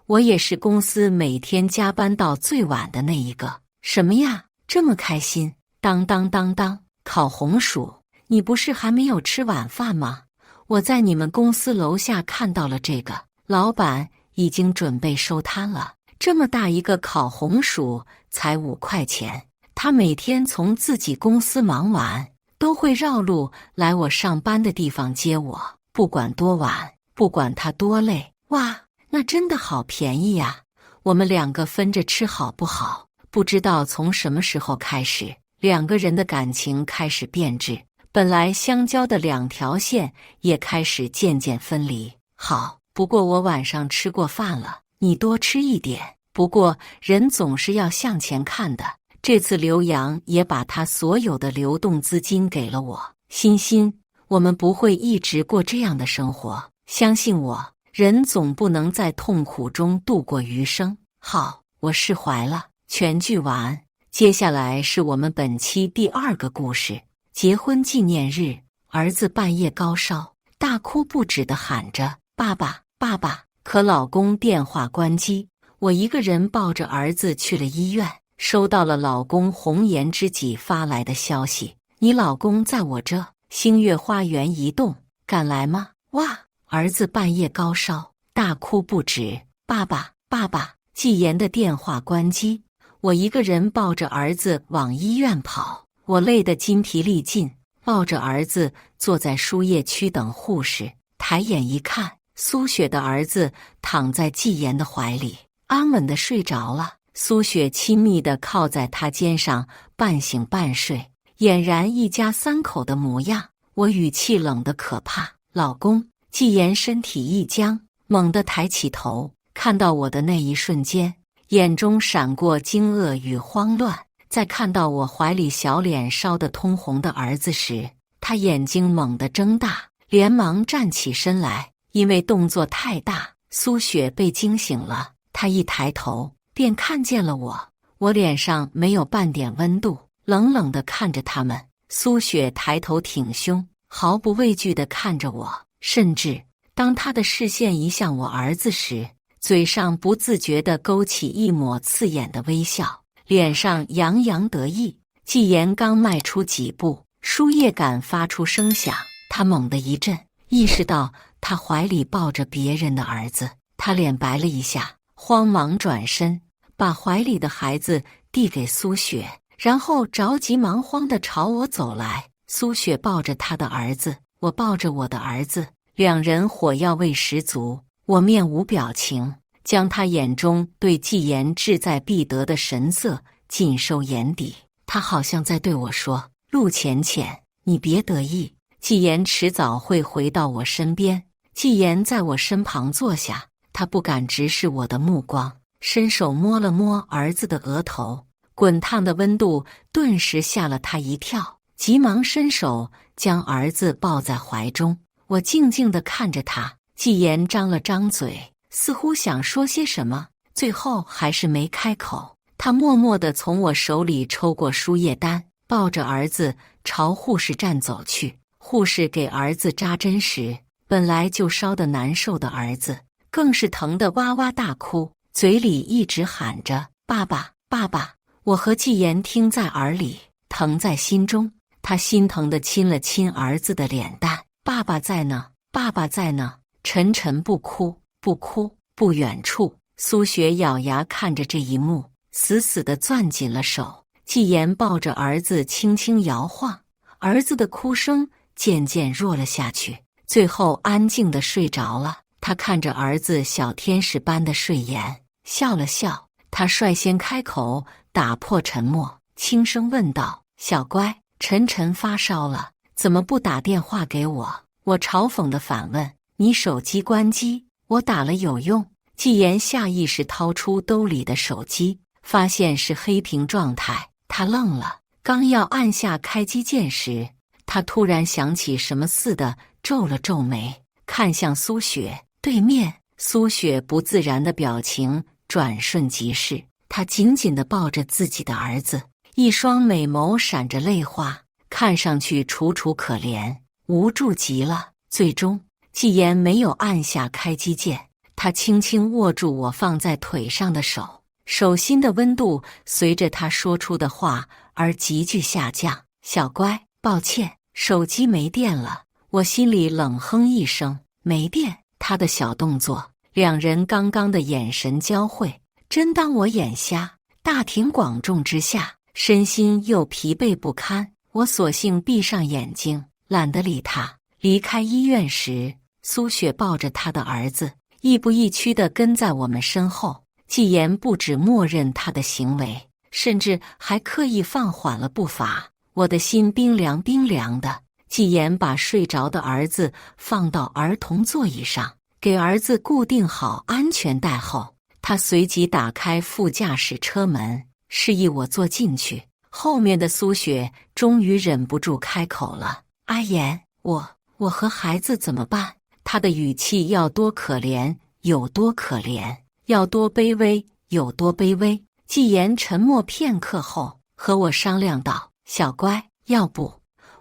Speaker 1: 我也是公司每天加班到最晚的那一个。什么呀，这么开心？当当当当，烤红薯，你不是还没有吃晚饭吗？我在你们公司楼下看到了这个，老板已经准备收摊了。这么大一个烤红薯才5块钱，他每天从自己公司忙完，都会绕路来我上班的地方接我，不管多晚，不管他多累。哇，那真的好便宜呀！我们2个分着吃好不好？不知道从什么时候开始，2个人的感情开始变质，本来相交的2条线也开始渐渐分离。好，不过我晚上吃过饭了，你多吃一点。不过人总是要向前看的，这次刘洋也把他所有的流动资金给了我。欣欣，我们不会一直过这样的生活，相信我，人总不能在痛苦中度过余生。好，我释怀了。全剧完。接下来是我们本期第2个故事。结婚纪念日，儿子半夜高烧，大哭不止地喊着爸爸爸爸，可老公电话关机。我一个人抱着儿子去了医院，收到了老公红颜知己发来的消息，你老公在我这星月花园移动，敢来吗？哇！儿子半夜高烧，大哭不止，爸爸爸爸，季言的电话关机。我一个人抱着儿子往医院跑，我累得筋疲力尽，抱着儿子坐在输液区等护士。抬眼一看，苏雪的儿子躺在季言的怀里，安稳地睡着了。苏雪亲密地靠在他肩上，半醒半睡，俨然一家3口的模样。我语气冷得可怕，老公。季言身体一僵，猛地抬起头，看到我的那一瞬间，眼中闪过惊愕与慌乱。在看到我怀里小脸烧得通红的儿子时，他眼睛猛地睁大，连忙站起身来。因为动作太大，苏雪被惊醒了，她一抬头便看见了我，我脸上没有半点温度，冷冷地看着他们。苏雪抬头挺胸，毫不畏惧地看着我，甚至当她的视线移向我儿子时，嘴上不自觉地勾起一抹刺眼的微笑，脸上洋洋得意。季言刚迈出几步，输液杆发出声响，他猛地一震，意识到他怀里抱着别人的儿子，他脸白了一下，慌忙转身，把怀里的孩子递给苏雪，然后着急忙慌地朝我走来。苏雪抱着她的儿子，我抱着我的儿子，2人火药味十足。我面无表情，将他眼中对季言志在必得的神色尽收眼底。他好像在对我说：“陆浅浅，你别得意，季言迟早会回到我身边。”季言在我身旁坐下，他不敢直视我的目光，伸手摸了摸儿子的额头，滚烫的温度顿时吓了他一跳，急忙伸手将儿子抱在怀中。我静静地看着他，季言张了张嘴，似乎想说些什么，最后还是没开口。他默默地从我手里抽过输液单，抱着儿子朝护士站走去。护士给儿子扎针时，本来就烧得难受的儿子更是疼得哇哇大哭，嘴里一直喊着爸爸爸爸。我和季言听在耳里，疼在心中。他心疼地亲了亲儿子的脸蛋，爸爸在呢，爸爸在呢。晨晨不哭不哭。不远处，苏雪咬牙看着这一幕，死死地攥紧了手。季言抱着儿子轻轻摇晃，儿子的哭声渐渐弱了下去，最后安静地睡着了。他看着儿子小天使般的睡颜，笑了笑。他率先开口打破沉默，轻声问道：“小乖，晨晨发烧了，怎么不打电话给我？我嘲讽地反问：“你手机关机，我打了有用？”纪言下意识掏出兜里的手机，发现是黑屏状态，他愣了。刚要按下开机键时，他突然想起什么似的，皱了皱眉，看向苏雪。对面，苏雪不自然的表情转瞬即逝，她紧紧地抱着自己的儿子，一双美眸闪着泪花，看上去楚楚可怜，无助极了。最终，纪言没有按下开机键，他轻轻握住我放在腿上的手，手心的温度随着他说出的话而急剧下降。小乖，抱歉，手机没电了。我心里冷哼一声，没电。他的小动作，两人刚刚的眼神交汇，真当我眼瞎。大庭广众之下，身心又疲惫不堪，我索性闭上眼睛，懒得理他。离开医院时，苏雪抱着她的儿子，亦步亦趋地跟在我们身后。纪言不止默认他的行为，甚至还刻意放缓了步伐。我的心冰凉冰凉的。纪言把睡着的儿子放到儿童座椅上，给儿子固定好安全带后，他随即打开副驾驶车门，示意我坐进去。后面的苏雪终于忍不住开口了：“阿言，我和孩子怎么办？”他的语气要多可怜有多可怜，要多卑微有多卑微。纪言沉默片刻后，和我商量道：“小乖，要不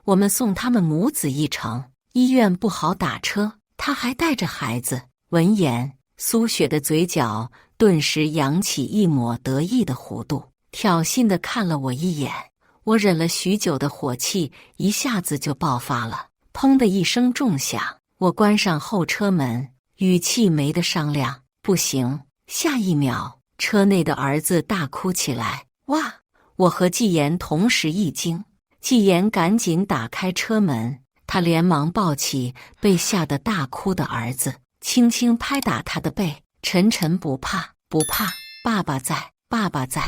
Speaker 1: 我们送他们母子一程，医院不好打车，他还带着孩子。”闻言，苏雪的嘴角顿时扬起一抹得意的弧度，挑衅地看了我一眼。我忍了许久的火气一下子就爆发了，砰的一声重响。我关上后车门，语气没得商量：“不行！”下一秒，车内的儿子大哭起来。哇！我和纪言同时一惊。纪言赶紧打开车门，他连忙抱起被吓得大哭的儿子，轻轻拍打他的背：“晨晨不怕，不怕，爸爸在，爸爸在。”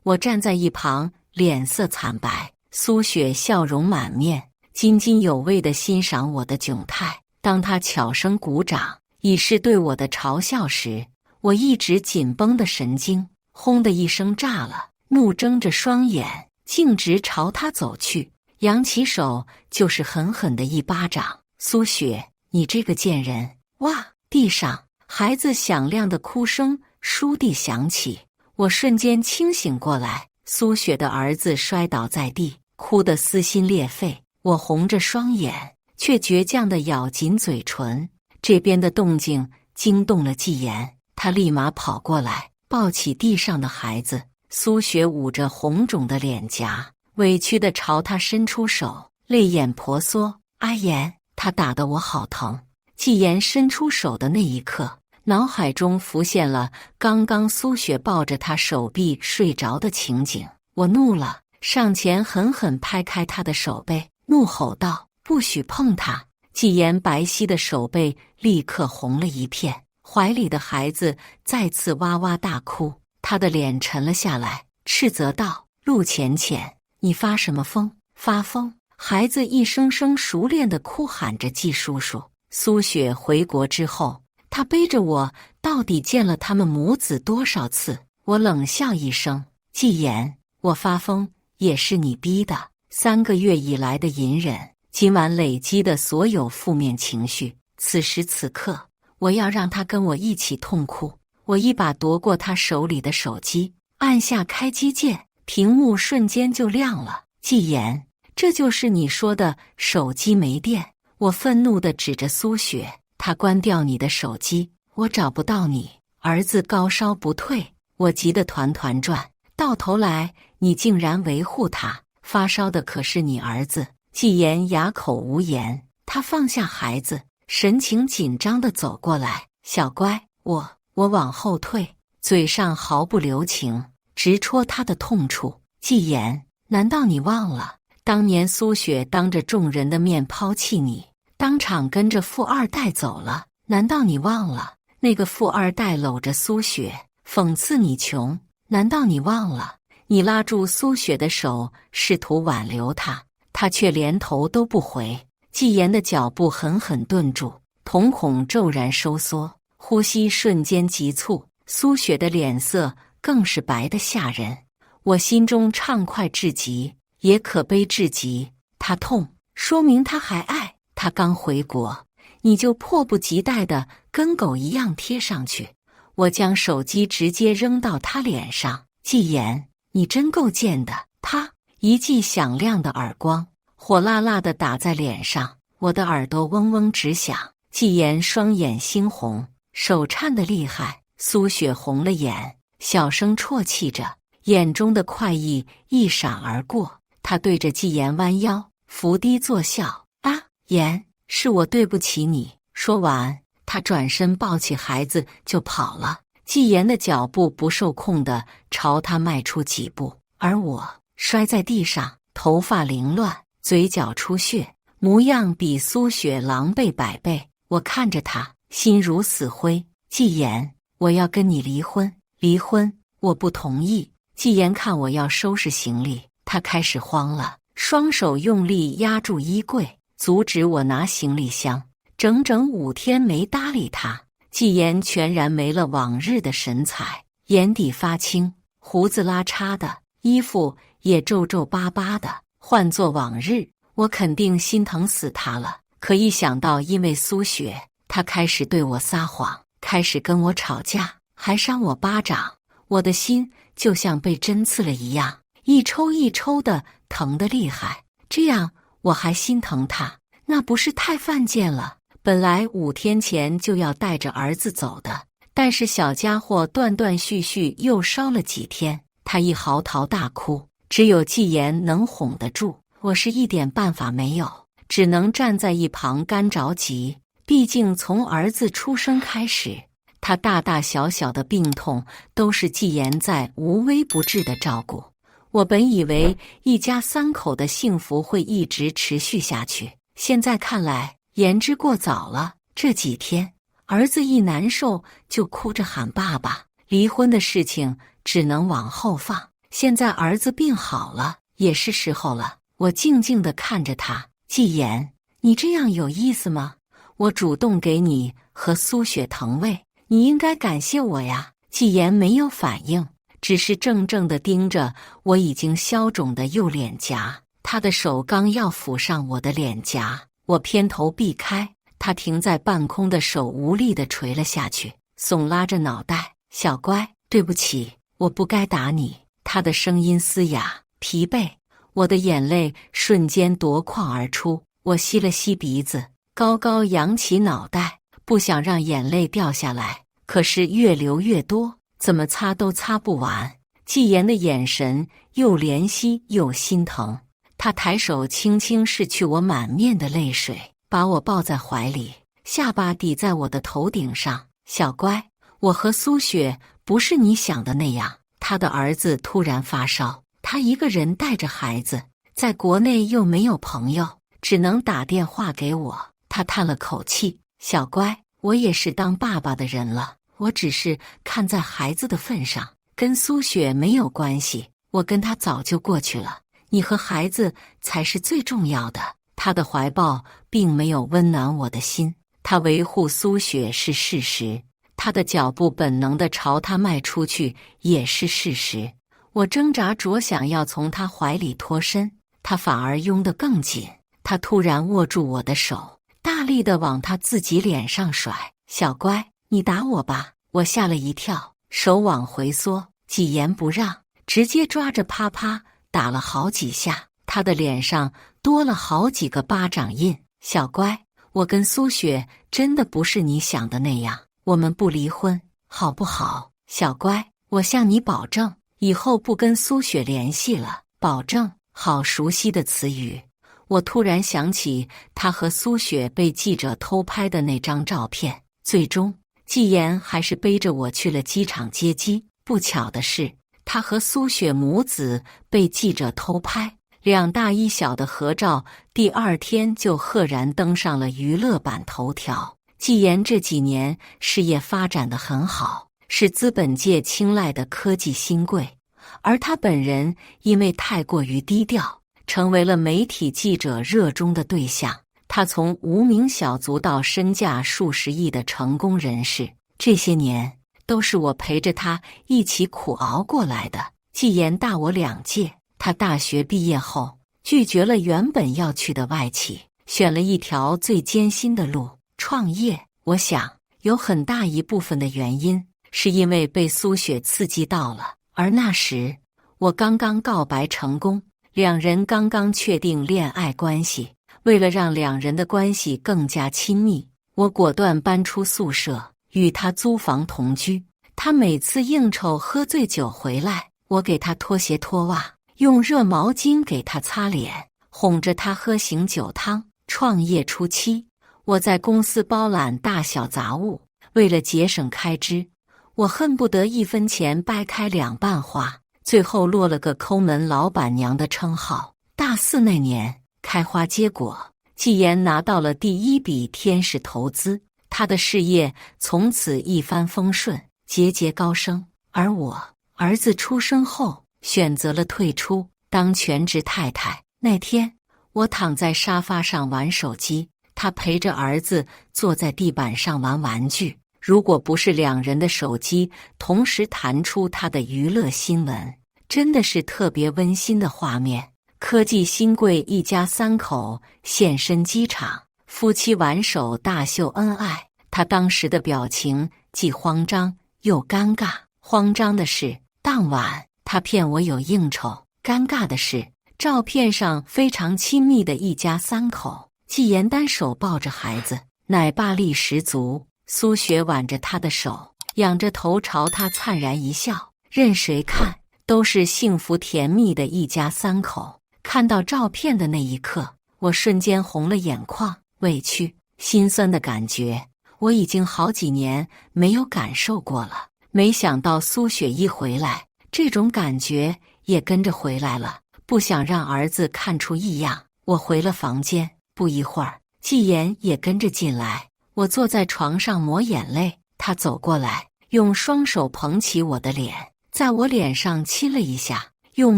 Speaker 1: 我站在一旁，脸色惨白。苏雪笑容满面，津津有味地欣赏我的窘态。当他悄声鼓掌，以示对我的嘲笑时，我一直紧绷的神经轰的一声炸了，怒睁着双眼，径直朝他走去，扬起手就是狠狠的一巴掌。“苏雪，你这个贱人！”哇！地上孩子响亮的哭声倏地响起，我瞬间清醒过来。苏雪的儿子摔倒在地，哭得撕心裂肺。我红着双眼，却倔强地咬紧嘴唇。这边的动静惊动了纪言，他立马跑过来，抱起地上的孩子。苏雪捂着红肿的脸颊，委屈地朝他伸出手，泪眼婆娑：“阿言，他打得我好疼。”纪言伸出手的那一刻，脑海中浮现了刚刚苏雪抱着他手臂睡着的情景。我怒了，上前狠狠拍开他的手背，怒吼道：“不许碰他！”纪言白皙的手背立刻红了一片，怀里的孩子再次哇哇大哭。他的脸沉了下来，斥责道：“陆浅浅，你发什么疯？发疯！”孩子一声声熟练地哭喊着：“季叔叔。”苏雪回国之后，她背着我到底见了他们母子多少次？我冷笑一声：“纪言，我发疯也是你逼的。3个月以来的隐忍，今晚累积的所有负面情绪，此时此刻，我要让他跟我一起痛哭。”我一把夺过他手里的手机，按下开机键，屏幕瞬间就亮了。“纪言，这就是你说的手机没电？”我愤怒地指着苏雪：“他关掉你的手机，我找不到你。儿子高烧不退，我急得团团转，到头来你竟然维护他，发烧的可是你儿子。”纪言哑口无言，他放下孩子，神情紧张地走过来：“小乖，我往后退。”嘴上毫不留情，直戳他的痛处。“纪言，难道你忘了当年苏雪当着众人的面抛弃你，当场跟着富二代走了？难道你忘了那个富二代搂着苏雪讽刺你穷？难道你忘了你拉住苏雪的手试图挽留她，她却连头都不回？”纪言的脚步狠狠顿住，瞳孔骤然收缩，呼吸瞬间急促。苏雪的脸色更是白得吓人，我心中畅快至极，也可悲至极。他痛，说明他还爱。他刚回国，你就迫不及待地跟狗一样贴上去。我将手机直接扔到他脸上。纪言，你真够贱的！他一记响亮的耳光，火辣辣地打在脸上，我的耳朵嗡嗡直响。纪言双眼猩红，手颤得厉害。苏雪红了眼，小声啜泣着，眼中的快意一闪而过。她对着纪言弯腰，伏低作笑：“啊，言，是我对不起你。”说完，她转身抱起孩子就跑了。纪言的脚步不受控地朝他迈出几步，而我摔在地上，头发凌乱，嘴角出血，模样比苏雪狼狈百倍。我看着他，心如死灰。纪言，我要跟你离婚。离婚？我不同意。纪言看我要收拾行李，他开始慌了，双手用力压住衣柜，阻止我拿行李箱。整整5天没搭理他。纪言全然没了往日的神采，眼底发青，胡子拉碴的，衣服也皱皱巴巴的。换作往日，我肯定心疼死他了。可一想到因为苏雪，他开始对我撒谎，开始跟我吵架，还扇我巴掌，我的心就像被针刺了一样，一抽一抽的，疼得厉害。这样我还心疼他，那不是太犯贱了？本来5天前就要带着儿子走的，但是小家伙断断续续又烧了几天，他一嚎啕大哭，只有纪言能哄得住。我是一点办法没有，只能站在一旁干着急。毕竟从儿子出生开始，他大大小小的病痛都是纪言在无微不至的照顾。我本以为一家3口的幸福会一直持续下去，现在看来言之过早了。这几天儿子一难受就哭着喊爸爸，离婚的事情只能往后放。现在儿子病好了，也是时候了。我静静地看着他。纪言，你这样有意思吗？我主动给你和苏雪腾位，你应该感谢我呀。纪言没有反应，只是怔怔地盯着我已经消肿的右脸颊。他的手刚要抚上我的脸颊，我偏头避开，他停在半空的手无力地垂了下去，耸拉着脑袋：“小乖，对不起，我不该打你。”他的声音嘶哑、疲惫，我的眼泪瞬间夺眶而出。我吸了吸鼻子，高高扬起脑袋，不想让眼泪掉下来，可是越流越多，怎么擦都擦不完。纪言的眼神又怜惜又心疼，他抬手轻轻拭去我满面的泪水，把我抱在怀里，下巴抵在我的头顶上。小乖，我和苏雪不是你想的那样。他的儿子突然发烧，他一个人带着孩子，在国内又没有朋友，只能打电话给我。他叹了口气：“小乖，我也是当爸爸的人了，我只是看在孩子的份上，跟苏雪没有关系，我跟他早就过去了，你和孩子才是最重要的。”他的怀抱并没有温暖我的心，他维护苏雪是事实，他的脚步本能地朝他迈出去也是事实。我挣扎着想要从他怀里脱身，他反而拥得更紧。他突然握住我的手，大力地往他自己脸上甩。“小乖，你打我吧。”我吓了一跳，手往回缩，纪言不让，直接抓着啪啪打了好几下，他的脸上多了好几个巴掌印。“小乖，我跟苏雪真的不是你想的那样，我们不离婚，好不好？小乖，我向你保证，以后不跟苏雪联系了。保证。”好熟悉的词语。我突然想起他和苏雪被记者偷拍的那张照片。最终，纪言还是背着我去了机场接机。不巧的是，他和苏雪母子被记者偷拍，2大1小的合照，第2天就赫然登上了娱乐版头条。纪言这几年事业发展得很好，是资本界青睐的科技新贵，而他本人因为太过于低调，成为了媒体记者热衷的对象。他从无名小卒到身价数十亿的成功人士，这些年都是我陪着他一起苦熬过来的。季言大我2届，他大学毕业后拒绝了原本要去的外企，选了一条最艰辛的路——创业。我想，有很大一部分的原因是因为被苏雪刺激到了，而那时我刚刚告白成功，两人刚刚确定恋爱关系。为了让两人的关系更加亲密，我果断搬出宿舍，与他租房同居。他每次应酬喝醉酒回来，我给他脱鞋脱袜，用热毛巾给他擦脸，哄着他喝醒酒汤。创业初期，我在公司包揽大小杂物，为了节省开支，我恨不得1分钱掰开2瓣花，最后落了个抠门老板娘的称号。大4那年开花结果，季言拿到了第1笔天使投资，他的事业从此一帆风顺，节节高升。而我，儿子出生后选择了退出，当全职太太。那天，我躺在沙发上玩手机，他陪着儿子坐在地板上玩玩具。如果不是两人的手机同时弹出他的娱乐新闻，真的是特别温馨的画面。科技新贵一家3口现身机场，夫妻挽手大秀恩爱。他当时的表情既慌张又尴尬。慌张的是，当晚他骗我有应酬；尴尬的是，照片上非常亲密的一家3口，季言单手抱着孩子，奶爸力十足。苏雪挽着他的手，仰着头朝他灿然一笑。任谁看都是幸福甜蜜的一家3口。看到照片的那一刻，我瞬间红了眼眶，委屈、心酸的感觉，我已经好几年没有感受过了。没想到苏雪一回来，这种感觉也跟着回来了。不想让儿子看出异样，我回了房间。不一会儿，季言也跟着进来。我坐在床上抹眼泪，他走过来，用双手捧起我的脸，在我脸上亲了一下，用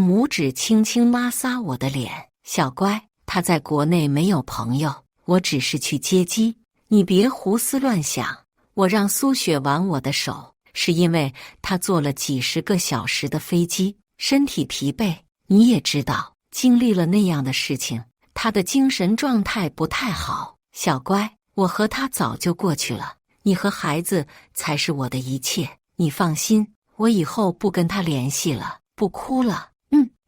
Speaker 1: 拇指轻轻拉撒我的脸。小乖，他在国内没有朋友，我只是去接机，你别胡思乱想。我让苏雪挽我的手，是因为他坐了几10个小时的飞机，身体疲惫。你也知道，经历了那样的事情，他的精神状态不太好。小乖，我和他早就过去了，你和孩子才是我的一切。你放心，我以后不跟他联系了，不哭了。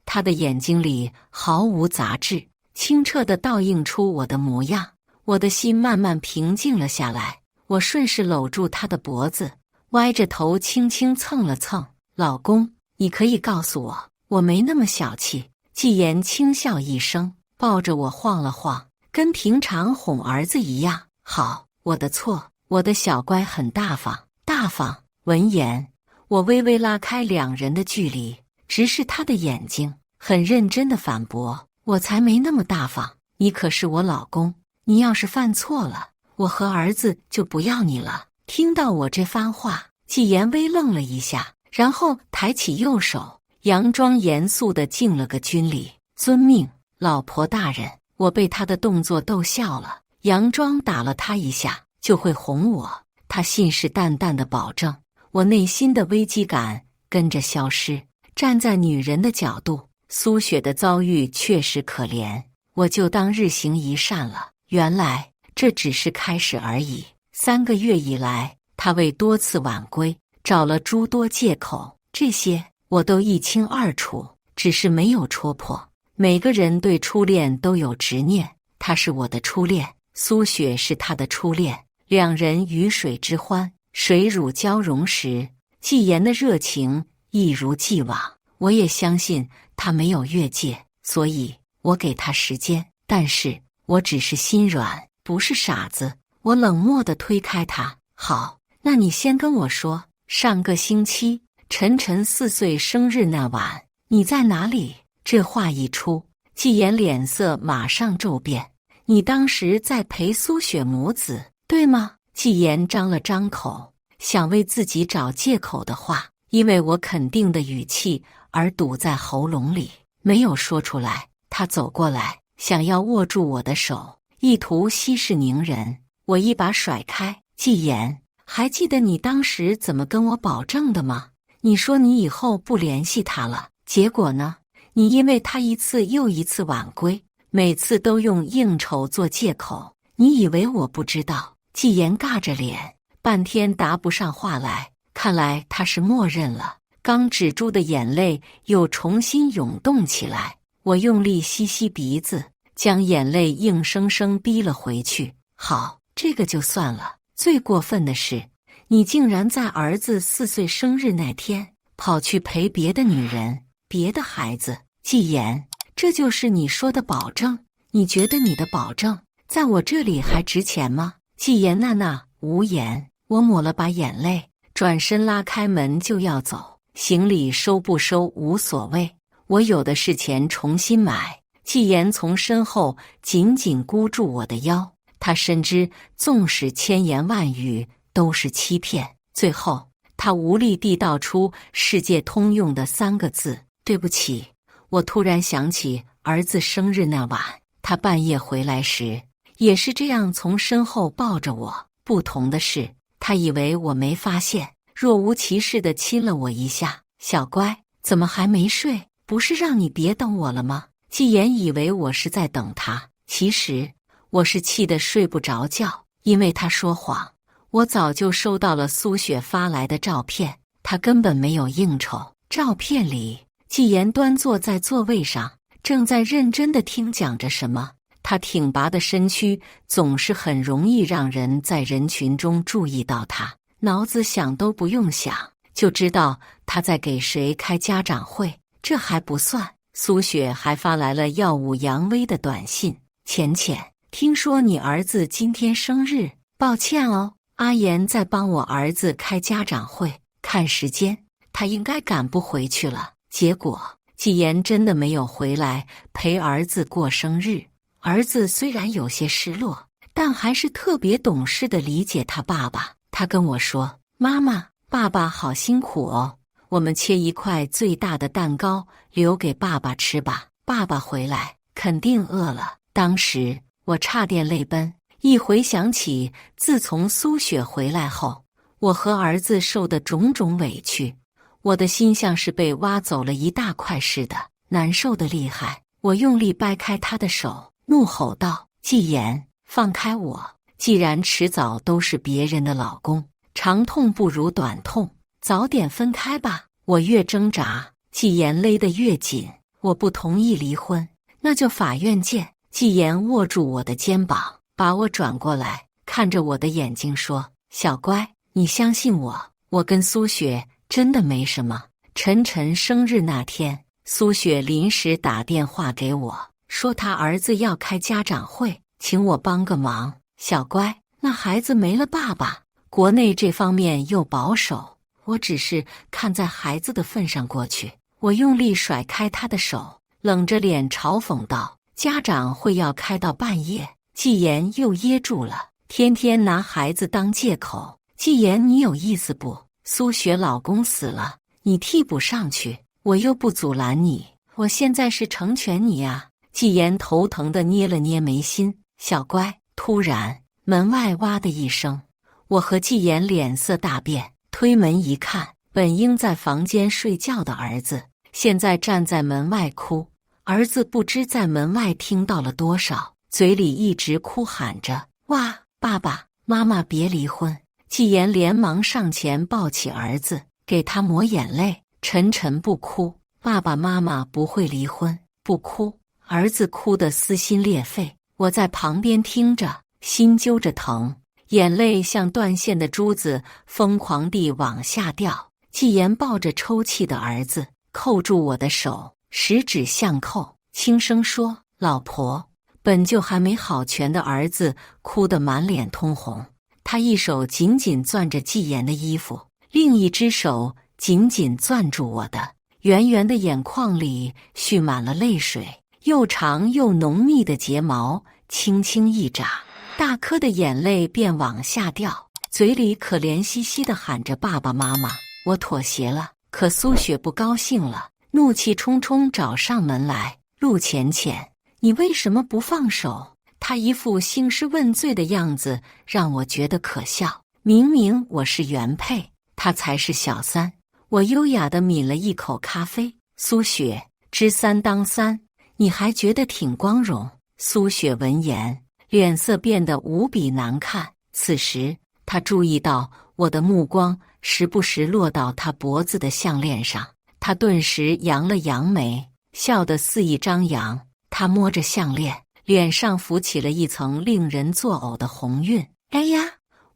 Speaker 1: 他的眼睛里毫无杂质，清澈地倒映出我的模样。我的心慢慢平静了下来。我顺势搂住他的脖子，歪着头轻轻蹭了蹭。老公，你可以告诉我，我没那么小气。季言轻笑一声，抱着我晃了晃，跟平常哄儿子一样。好，我的错，我的小乖很大方，大方。闻言，我微微拉开两人的距离，直视他的眼睛，很认真地反驳：我才没那么大方，你可是我老公，你要是犯错了，我和儿子就不要你了。听到我这番话，季言微愣了一下，然后抬起右手，佯装严肃地敬了个军礼：遵命，老婆大人。我被他的动作逗笑了，佯装打了他一下就会哄我，他信誓旦旦地保证。我内心的危机感跟着消失。站在女人的角度，苏雪的遭遇确实可怜，我就当日行一善了。原来这只是开始而已。3个月以来，他为多次晚归找了诸多借口，这些我都一清二楚，只是没有戳破。每个人对初恋都有执念，他是我的初恋，苏雪是他的初恋，两人鱼水之欢，水乳交融时，季言的热情一如既往。我也相信他没有越界，所以我给他时间。但是我只是心软，不是傻子。我冷漠地推开他。好，那你先跟我说，上个星期晨晨4岁生日那晚，你在哪里？这话一出，季言脸色马上骤变。你当时在陪苏雪母子，对吗？季言张了张口，想为自己找借口的话，因为我肯定的语气而堵在喉咙里，没有说出来。他走过来，想要握住我的手，意图息事宁人。我一把甩开。季言，还记得你当时怎么跟我保证的吗？你说你以后不联系他了，结果呢？你因为他一次又一次晚归，每次都用应酬做借口，你以为我不知道？季言尬着脸，半天答不上话来。看来他是默认了。刚止住的眼泪又重新涌动起来，我用力吸吸鼻子，将眼泪硬生生逼了回去。好，这个就算了。最过分的是，你竟然在儿子4岁生日那天跑去陪别的女人、别的孩子。季言，这就是你说的保证？你觉得你的保证在我这里还值钱吗？季言娜娜无言。我抹了把眼泪，转身拉开门就要走。行李收不收无所谓，我有的是钱重新买。季言从身后紧紧箍住我的腰，他深知纵使千言万语都是欺骗，最后他无力地道出世界通用的3个字：对不起。我突然想起儿子生日那晚，他半夜回来时也是这样从身后抱着我，不同的是他以为我没发现，若无其事地亲了我一下。小乖，怎么还没睡？不是让你别等我了吗？季言以为我是在等他，其实我是气得睡不着觉，因为他说谎。我早就收到了苏雪发来的照片，他根本没有应酬。照片里，季言端坐在座位上，正在认真地听讲着什么。他挺拔的身躯总是很容易让人在人群中注意到他，脑子想都不用想就知道他在给谁开家长会。这还不算，苏雪还发来了耀武扬威的短信：浅浅，听说你儿子今天生日，抱歉哦，阿言在帮我儿子开家长会，看时间他应该赶不回去了。结果季言真的没有回来陪儿子过生日。儿子虽然有些失落，但还是特别懂事地理解他爸爸。他跟我说：妈妈，爸爸好辛苦哦，我们切一块最大的蛋糕留给爸爸吃吧，爸爸回来肯定饿了。当时我差点泪奔，一回想起自从苏雪回来后，我和儿子受的种种委屈，我的心像是被挖走了一大块似的，难受的厉害。我用力掰开他的手，怒吼道：季言，放开我！既然迟早都是别人的老公，长痛不如短痛，早点分开吧。我越挣扎，季言勒得越紧。我不同意离婚，那就法院见。季言握住我的肩膀，把我转过来，看着我的眼睛说：小乖，你相信我，我跟苏雪真的没什么。晨晨生日那天，苏雪临时打电话给我，说他儿子要开家长会，请我帮个忙。小乖，那孩子没了爸爸，国内这方面又保守，我只是看在孩子的份上过去。我用力甩开他的手，冷着脸嘲讽道：家长会要开到半夜。季言又噎住了，天天拿孩子当借口。季言，你有意思不？苏雪老公死了，你替补上去，我又不阻拦你，我现在是成全你啊。季言头疼地捏了捏眉心。小乖。突然门外哇的一声，我和季言脸色大变，推门一看，本应在房间睡觉的儿子现在站在门外哭。儿子不知在门外听到了多少，嘴里一直哭喊着：哇，爸爸妈妈别离婚。季言连忙上前抱起儿子，给他抹眼泪：晨晨不哭，爸爸妈妈不会离婚，不哭。儿子哭得撕心裂肺，我在旁边听着，心揪着疼，眼泪像断线的珠子疯狂地往下掉。季言抱着抽泣的儿子，扣住我的手，十指相扣，轻声说：老婆。本就还没好全的儿子哭得满脸通红，他一手紧紧攥着季言的衣服，另一只手紧紧攥住我的，圆圆的眼眶里蓄满了泪水。又长又浓密的睫毛轻轻一眨，大颗的眼泪便往下掉，嘴里可怜兮兮地喊着爸爸妈妈。我妥协了，可苏雪不高兴了，怒气冲冲找上门来：陆浅浅，你为什么不放手？他一副兴师问罪的样子，让我觉得可笑。明明我是原配，他才是小三。我优雅地抿了一口咖啡。苏雪，知三当三，你还觉得挺光荣？苏雪闻言，脸色变得无比难看。此时，她注意到我的目光时不时落到她脖子的项链上，她顿时扬了扬眉，笑得肆意张扬。她摸着项链，脸上浮起了一层令人作呕的红晕。哎呀，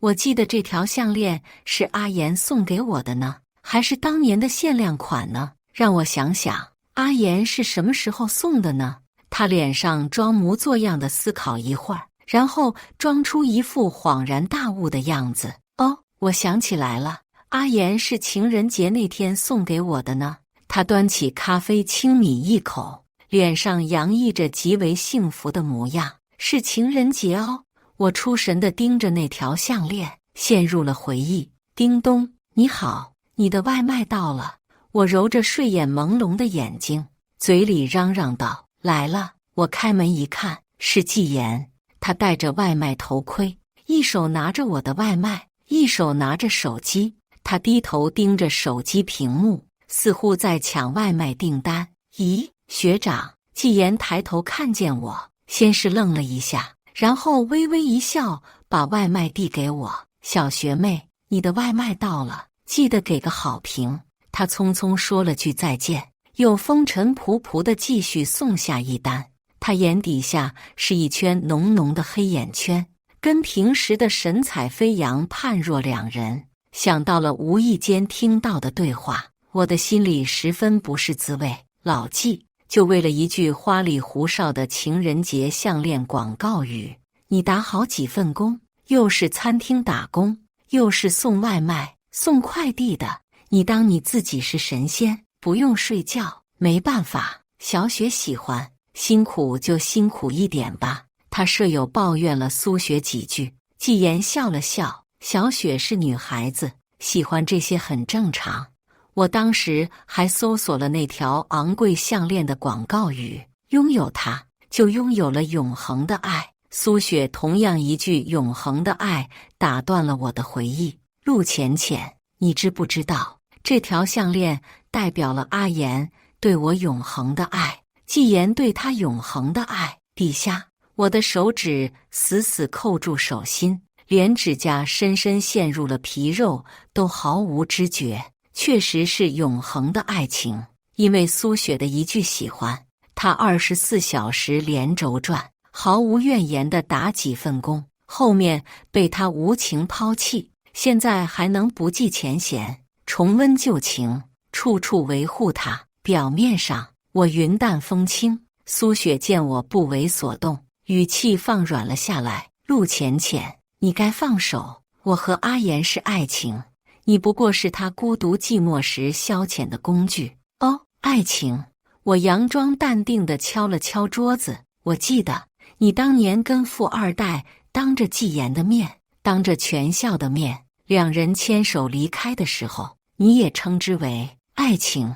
Speaker 1: 我记得这条项链是阿言送给我的呢，还是当年的限量款呢？让我想想，阿言是什么时候送的呢？他脸上装模作样的思考一会儿，然后装出一副恍然大悟的样子。哦，我想起来了，阿言是情人节那天送给我的呢。他端起咖啡轻抿一口，脸上洋溢着极为幸福的模样。是情人节哦。我出神地盯着那条项链，陷入了回忆。叮咚，你好，你的外卖到了。我揉着睡眼朦胧的眼睛，嘴里嚷嚷道：“来了！”我开门一看，是季言。他戴着外卖头盔，一手拿着我的外卖，一手拿着手机。他低头盯着手机屏幕，似乎在抢外卖订单。咦，学长！季言抬头看见我，先是愣了一下，然后微微一笑，把外卖递给我。小学妹，你的外卖到了，记得给个好评。他匆匆说了句再见，又风尘仆仆地继续送下一单。他眼底下是一圈浓浓的黑眼圈，跟平时的神采飞扬判若两人。想到了无意间听到的对话，我的心里十分不是滋味。老季，就为了一句花里胡哨的情人节项链广告语，你打好几份工，又是餐厅打工，又是送外卖、送快递的。你当你自己是神仙，不用睡觉？没办法，小雪喜欢，辛苦就辛苦一点吧。他舍友抱怨了苏雪几句，季言笑了笑。小雪是女孩子，喜欢这些很正常。我当时还搜索了那条昂贵项链的广告语，拥有它就拥有了永恒的爱。苏雪同样一句永恒的爱打断了我的回忆。陆浅浅，你知不知道这条项链代表了阿言对我永恒的爱，季言对他永恒的爱。底下，我的手指死死扣住手心，连指甲深深陷入了皮肉都毫无知觉。确实是永恒的爱情，因为苏雪的一句喜欢，他24小时连轴转，毫无怨言地打几份工，后面被他无情抛弃，现在还能不计前嫌，重温旧情，处处维护他。表面上我云淡风轻，苏雪见我不为所动，语气放软了下来。陆浅浅，你该放手，我和阿言是爱情，你不过是他孤独寂寞时消遣的工具。哦，爱情。我佯装淡定地敲了敲桌子。我记得你当年跟富二代当着季言的面，当着全校的面，两人牵手离开的时候，你也称之为爱情。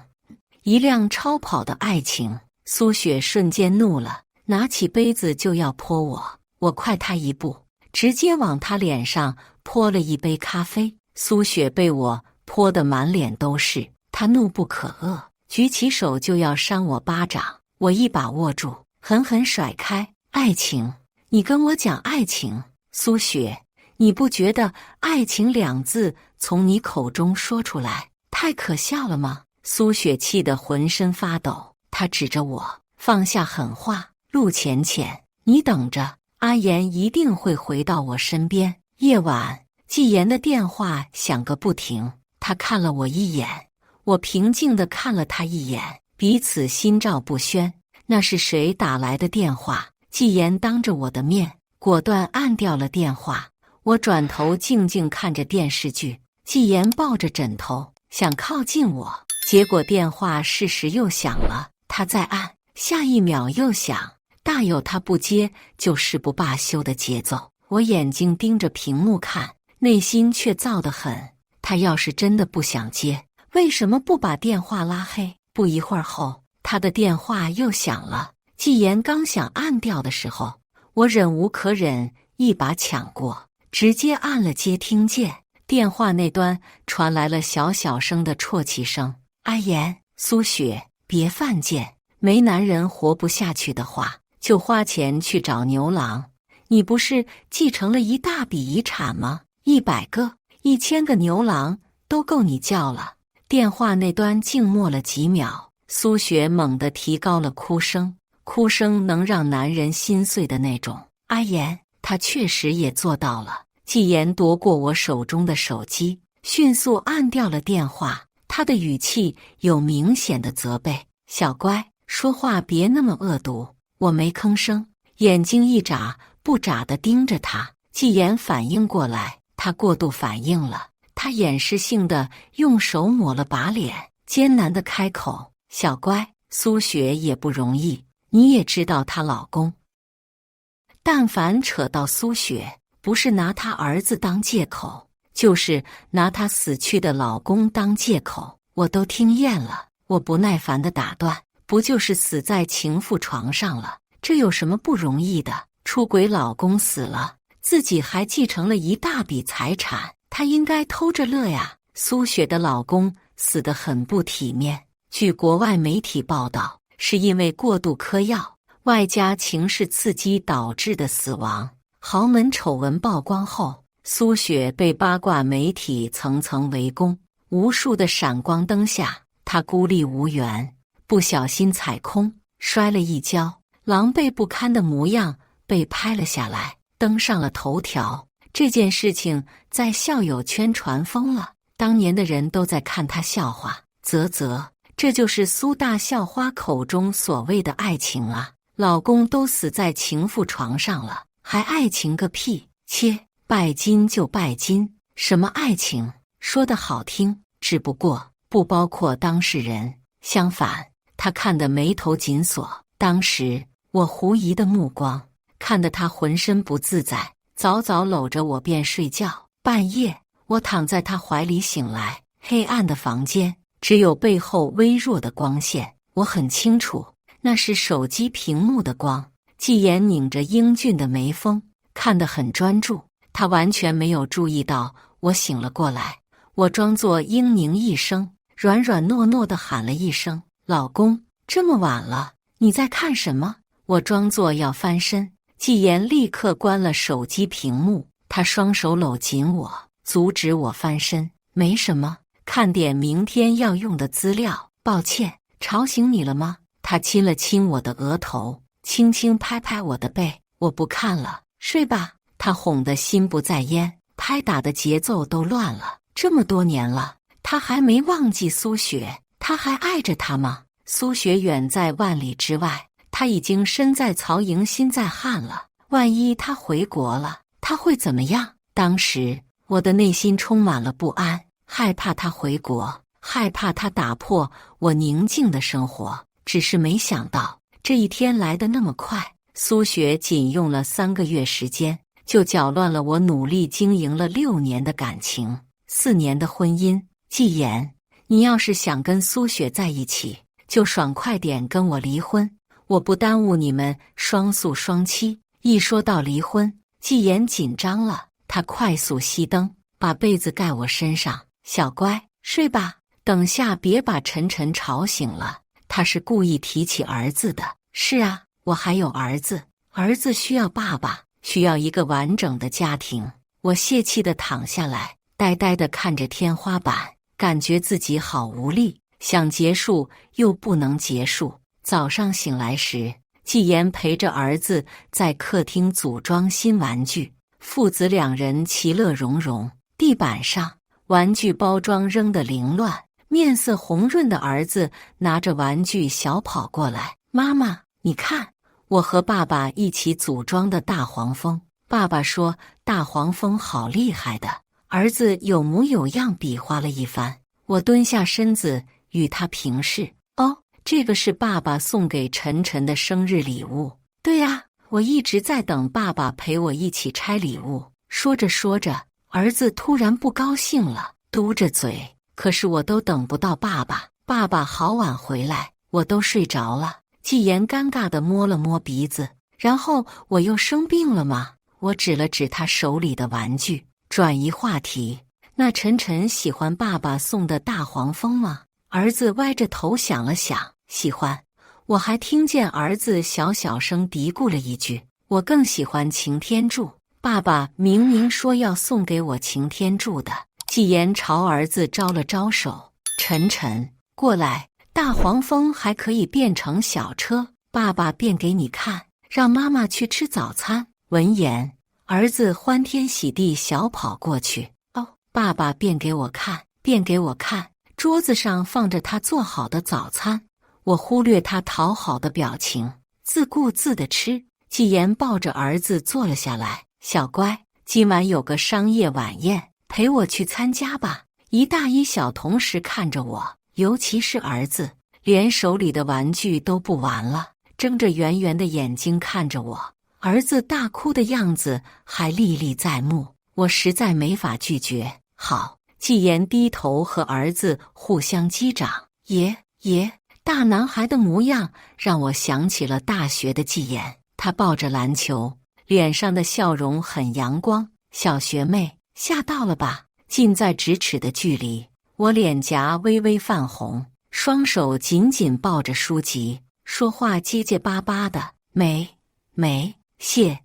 Speaker 1: 一辆超跑的爱情。苏雪瞬间怒了，拿起杯子就要泼我。我快他一步，直接往他脸上泼了一杯咖啡。苏雪被我泼得满脸都是，她怒不可遏，举起手就要扇我巴掌。我一把握住，狠狠甩开。爱情？你跟我讲爱情？苏雪，你不觉得爱情两字从你口中说出来太可笑了吗？苏雪气得浑身发抖，她指着我，放下狠话：陆浅浅，你等着，阿言一定会回到我身边。夜晚，季言的电话响个不停，他看了我一眼，我平静地看了他一眼，彼此心照不宣。那是谁打来的电话？季言当着我的面，果断按掉了电话。我转头静静看着电视剧，季言抱着枕头，想靠近我。结果电话适时又响了，他在按，下一秒又响，大有他不接就誓不罢休的节奏。我眼睛盯着屏幕看，内心却燥得很。他要是真的不想接，为什么不把电话拉黑？不一会儿后，他的电话又响了。季言刚想按掉的时候，我忍无可忍，一把抢过，直接按了接听键。电话那端传来了小声的啜泣声：“阿言，苏雪，别犯贱，没男人活不下去的话，就花钱去找牛郎。你不是继承了一大笔遗产吗？100个、1000个牛郎都够你叫了。”电话那端静默了几秒，苏雪猛地提高了哭声，哭声能让男人心碎的那种。阿言，他确实也做到了。季言夺过我手中的手机，迅速按掉了电话。他的语气有明显的责备：“小乖，说话别那么恶毒。”我没吭声，眼睛一眨不眨地盯着他。季言反应过来，他过度反应了。他掩饰性的用手抹了把脸，艰难地开口：“小乖，苏雪也不容易，你也知道她老公。但凡扯到苏雪，不是拿她儿子当借口，就是拿她死去的老公当借口，我都听厌了。”我不耐烦地打断：“不就是死在情妇床上了？这有什么不容易的？出轨老公死了，自己还继承了一大笔财产，她应该偷着乐呀。”苏雪的老公死得很不体面，据国外媒体报道，是因为过度嗑药，外加情势刺激导致的死亡。豪门丑闻曝光后，苏雪被八卦媒体层层围攻，无数的闪光灯下，她孤立无援，不小心踩空，摔了一跤，狼狈不堪的模样被拍了下来，登上了头条。这件事情在校友圈传疯了，当年的人都在看她笑话。这就是苏大校花口中所谓的爱情啊！老公都死在情妇床上了，还爱情个屁！切，拜金就拜金，什么爱情？说得好听，只不过不包括当事人。相反，他看得眉头紧锁。当时我狐疑的目光看得他浑身不自在，早早搂着我便睡觉。半夜，我躺在他怀里醒来，黑暗的房间只有背后微弱的光线，我很清楚，那是手机屏幕的光。季言拧着英俊的眉峰，看得很专注，他完全没有注意到我醒了过来。我装作嘤咛一声，软软糯糯地喊了一声：“老公，这么晚了，你在看什么？”我装作要翻身，季言立刻关了手机屏幕，他双手搂紧我，阻止我翻身。没什么，看点明天要用的资料。抱歉，吵醒你了吗？他亲了亲我的额头，轻轻拍拍我的背。我不看了，睡吧。他哄得心不在焉，拍打的节奏都乱了。这么多年了，他还没忘记苏雪，他还爱着她吗？苏雪远在万里之外，他已经身在曹营心在汉了。万一他回国了，他会怎么样？当时我的内心充满了不安，害怕他回国，害怕他打破我宁静的生活。只是没想到这一天来得那么快，苏雪仅用了3个月时间，就搅乱了我努力经营了6年的感情，4年的婚姻。季言，你要是想跟苏雪在一起，就爽快点跟我离婚，我不耽误你们双宿双栖。一说到离婚，季言紧张了，他快速熄灯，把被子盖我身上。小乖，睡吧，等下别把晨晨吵醒了。他是故意提起儿子的。是啊，我还有儿子，儿子需要爸爸，需要一个完整的家庭。我泄气地躺下来，呆呆地看着天花板，感觉自己好无力，想结束又不能结束。早上醒来时，季言陪着儿子在客厅组装新玩具，父子2人其乐融融。地板上玩具包装扔得凌乱，面色红润的儿子拿着玩具小跑过来：“妈妈，你看，我和爸爸一起组装的大黄蜂。”爸爸说：“大黄蜂好厉害的。”儿子有模有样比划了一番。我蹲下身子与他平视：“哦，这个是爸爸送给晨晨的生日礼物。”“对呀，我一直在等爸爸陪我一起拆礼物。”说着说着，儿子突然不高兴了，嘟着嘴：“可是我都等不到爸爸，爸爸好晚回来，我都睡着了。”季言尴尬地摸了摸鼻子，然后我又生病了吗？我指了指他手里的玩具，转移话题。那晨晨喜欢爸爸送的大黄蜂吗？儿子歪着头想了想，喜欢。我还听见儿子小声嘀咕了一句，我更喜欢擎天柱。爸爸明明说要送给我擎天柱的。季言朝儿子招了招手，晨晨，过来，大黄蜂还可以变成小车，爸爸变给你看，让妈妈去吃早餐。闻言，儿子欢天喜地小跑过去。哦，爸爸变给我看，变给我看。桌子上放着他做好的早餐，我忽略他讨好的表情，自顾自地吃。季言抱着儿子坐了下来，小乖，今晚有个商业晚宴，陪我去参加吧。一大一小同时看着我，尤其是儿子，连手里的玩具都不玩了，睁着圆圆的眼睛看着我。儿子大哭的样子还历历在目，我实在没法拒绝。好。季言低头和儿子互相击掌，爷，大男孩的模样让我想起了大学的季言，他抱着篮球，脸上的笑容很阳光。小学妹，吓到了吧？近在咫尺的距离，我脸颊微微泛红，双手紧紧抱着书籍，说话结结巴巴的。没，谢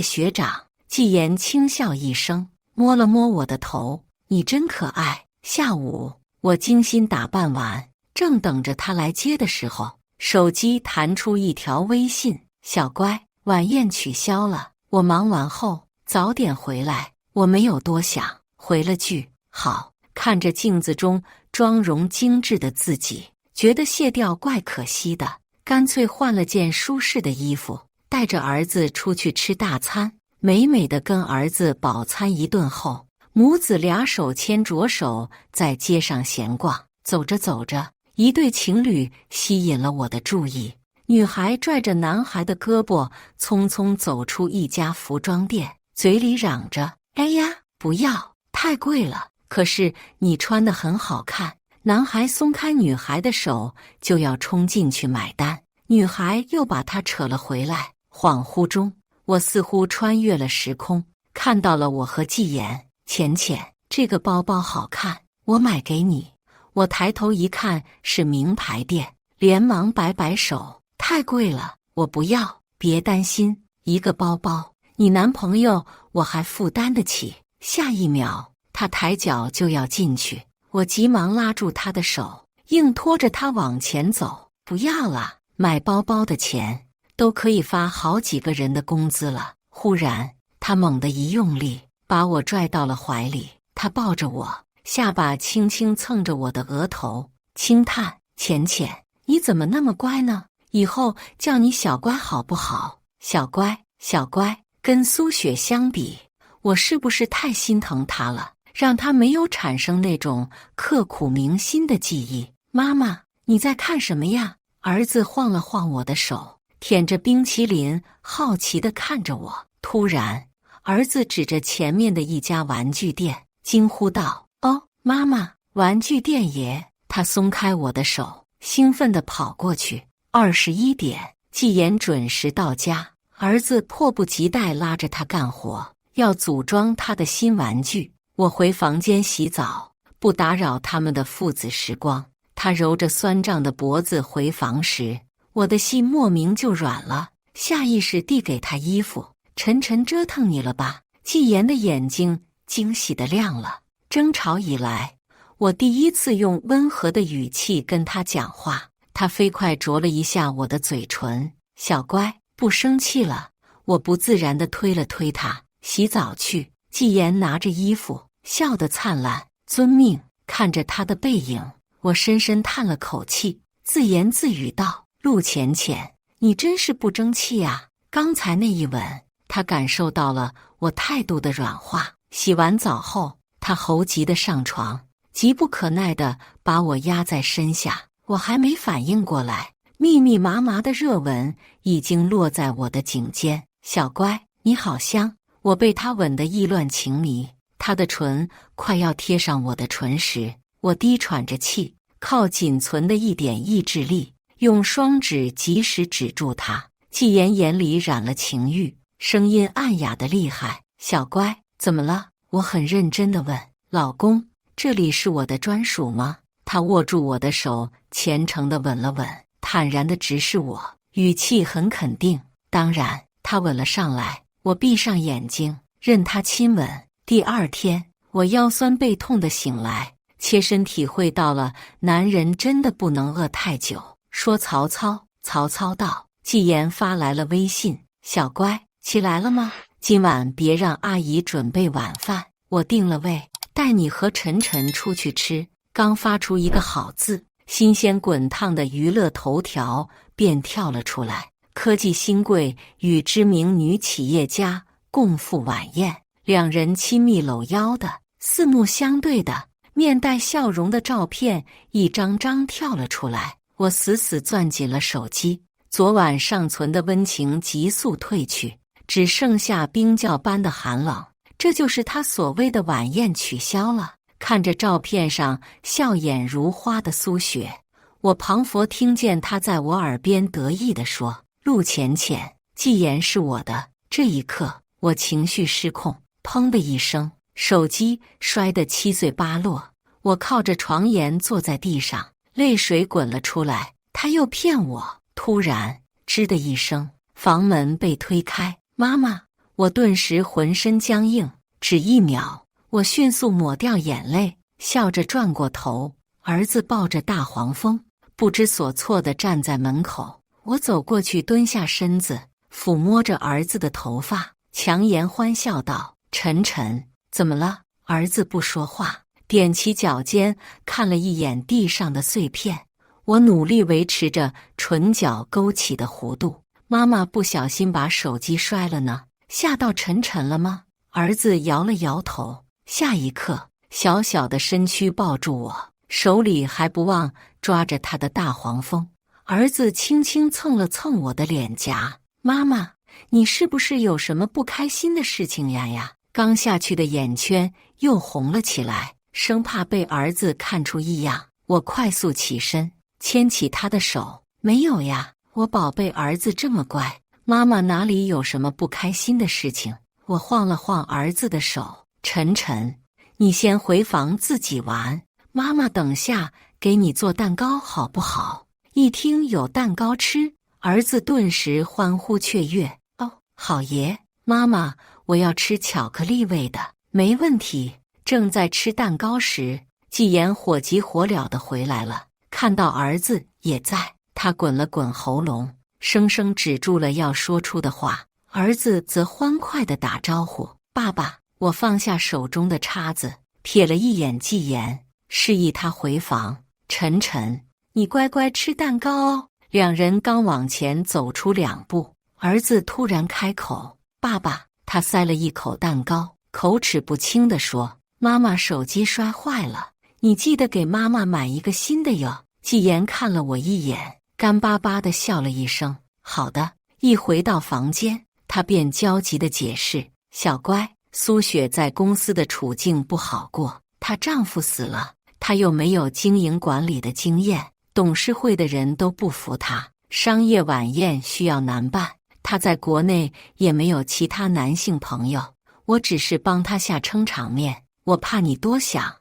Speaker 1: 学长。季言轻笑一声，摸了摸我的头。你真可爱。下午我精心打扮完，正等着他来接的时候，手机弹出一条微信：小乖，晚宴取消了，我忙完后早点回来。我没有多想，回了句好。看着镜子中妆容精致的自己，觉得卸掉怪可惜的，干脆换了件舒适的衣服，带着儿子出去吃大餐。美美的跟儿子饱餐一顿后，母子俩手牵着手在街上闲逛，走着走着，一对情侣吸引了我的注意。女孩拽着男孩的胳膊，匆匆走出一家服装店，嘴里嚷着：“哎呀，不要，太贵了。可是你穿得很好看。”男孩松开女孩的手，就要冲进去买单，女孩又把他扯了回来。恍惚中，我似乎穿越了时空，看到了我和季言。浅浅，这个包包好看，我买给你。我抬头一看是名牌店，连忙摆摆手，太贵了，我不要。别担心，一个包包，你男朋友我还负担得起。下一秒，他抬脚就要进去，我急忙拉住他的手，硬拖着他往前走。不要了，买包包的钱都可以发好几个人的工资了。忽然，他猛地一用力，把我拽到了怀里，他抱着我，下巴轻轻蹭着我的额头，轻叹：“浅浅，你怎么那么乖呢？以后叫你小乖好不好？”小乖，小乖。跟苏雪相比，我是不是太心疼她了，让她没有产生那种刻骨铭心的记忆？妈妈，你在看什么呀？儿子晃了晃我的手，舔着冰淇淋，好奇地看着我。突然，儿子指着前面的一家玩具店，惊呼道：“哦，妈妈，玩具店耶！”他松开我的手，兴奋地跑过去。21点，季言准时到家，儿子迫不及待拉着他干活，要组装他的新玩具。我回房间洗澡，不打扰他们的父子时光。他揉着酸胀的脖子回房时，我的心莫名就软了，下意识递给他衣服。晨晨折腾你了吧？季言的眼睛惊喜地亮了。争吵以来，我第一次用温和的语气跟他讲话。他飞快啄了一下我的嘴唇。小乖，不生气了。我不自然地推了推他。洗澡去。季言拿着衣服，笑得灿烂。遵命。看着他的背影，我深深叹了口气，自言自语道：“陆浅浅，你真是不争气啊！刚才那一吻。”他感受到了我态度的软化。洗完澡后，他猴急地上床，急不可耐地把我压在身下。我还没反应过来，密密麻麻的热吻已经落在我的颈间。小乖，你好香！我被他吻得意乱情迷。他的唇快要贴上我的唇时，我低喘着气，靠仅存的一点意志力，用双指及时止住他。季言眼里染了情欲，声音暗哑的厉害：“小乖，怎么了？”我很认真地问：“老公，这里是我的专属吗？”他握住我的手，虔诚地吻了吻，坦然地直视我，语气很肯定。当然，他吻了上来。我闭上眼睛，任他亲吻。第二天，我腰酸背痛地醒来，切身体会到了男人真的不能饿太久。说曹操，曹操到。季言发来了微信：“小乖，起来了吗？今晚别让阿姨准备晚饭，我定了位，带你和晨晨出去吃。”刚发出一个好字，新鲜滚烫的娱乐头条便跳了出来：科技新贵与知名女企业家共赴晚宴，两人亲密搂腰的、四目相对的、面带笑容的照片一张张跳了出来。我死死攥紧了手机，昨晚尚存的温情急速褪去，只剩下冰窖般的寒冷。这就是他所谓的晚宴取消了。看着照片上笑眼如花的苏雪，我彷佛听见他在我耳边得意地说：“陆浅浅，季言是我的。”这一刻，我情绪失控，砰的一声，手机摔得七碎八落。我靠着床沿坐在地上，泪水滚了出来。他又骗我。突然，吱的一声，房门被推开。妈妈！我顿时浑身僵硬，只一秒。我迅速抹掉眼泪，笑着转过头，儿子抱着大黄蜂，不知所措地站在门口。我走过去，蹲下身子，抚摸着儿子的头发，强颜欢笑道：“晨晨，怎么了？”儿子不说话，踮起脚尖看了一眼地上的碎片。我努力维持着唇角勾起的弧度。妈妈不小心把手机摔了呢，吓到晨晨了吗？儿子摇了摇头。下一刻，小小的身躯抱住我，手里还不忘抓着他的大黄蜂。儿子轻轻蹭了蹭我的脸颊：“妈妈，你是不是有什么不开心的事情呀？”刚下去的眼圈又红了起来，生怕被儿子看出异样。我快速起身，牵起他的手：“没有呀，我宝贝儿子这么乖，妈妈哪里有什么不开心的事情？”我晃了晃儿子的手：“晨晨，你先回房自己玩，妈妈等下给你做蛋糕好不好？”一听有蛋糕吃，儿子顿时欢呼雀跃：“哦，好爷，妈妈，我要吃巧克力味的。”“没问题。”正在吃蛋糕时，季言火急火燎地回来了，看到儿子也在，他滚了滚喉咙，生生止住了要说出的话。儿子则欢快地打招呼：“爸爸。”我放下手中的叉子，瞥了一眼季言，示意他回房。“晨晨，你乖乖吃蛋糕哦。”两人刚往前走出2步，儿子突然开口：“爸爸。”他塞了一口蛋糕，口齿不清地说：“妈妈手机摔坏了，你记得给妈妈买一个新的哟。”季言看了我一眼，干巴巴地笑了一声：“好的。”一回到房间，他便焦急地解释：“小乖，苏雪在公司的处境不好过，她丈夫死了，她又没有经营管理的经验，董事会的人都不服她，商业晚宴需要难办，她在国内也没有其他男性朋友，我只是帮她下撑场面，我怕你多想。”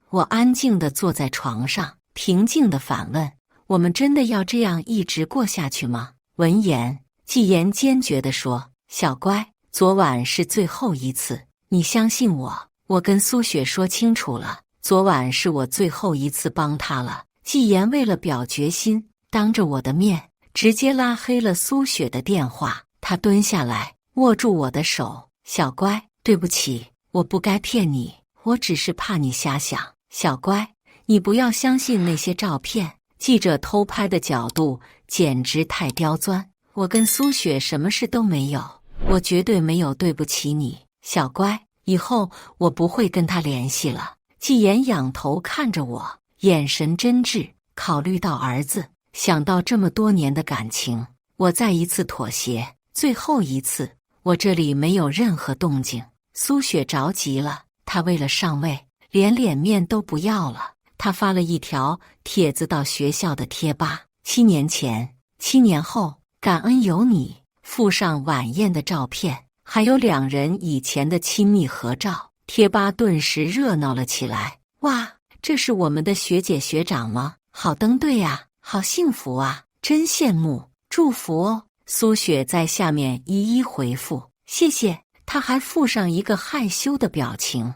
Speaker 1: 我安静地坐在床上，平静地反问：“我们真的要这样一直过下去吗？”闻言，季言坚决地说：“小乖，昨晚是最后一次，你相信我。我跟苏雪说清楚了，昨晚是我最后一次帮她了。”季言为了表决心，当着我的面直接拉黑了苏雪的电话。他蹲下来，握住我的手：“小乖，对不起，我不该骗你，我只是怕你瞎想。小乖，你不要相信那些照片，记者偷拍的角度简直太刁钻。我跟苏雪什么事都没有，我绝对没有对不起你。小乖，以后我不会跟他联系了。”季言仰头看着我，眼神真挚。考虑到儿子，想到这么多年的感情，我再一次妥协，最后一次。我这里没有任何动静。苏雪着急了，她为了上位，连脸面都不要了。她发了一条帖子到学校的贴吧：7年前，7年后。感恩有你。附上晚宴的照片，还有两人以前的亲密合照，贴吧顿时热闹了起来。哇，这是我们的学姐学长吗？好登对啊，好幸福啊，真羡慕，祝福哦。苏雪在下面一一回复，谢谢。她还附上一个害羞的表情，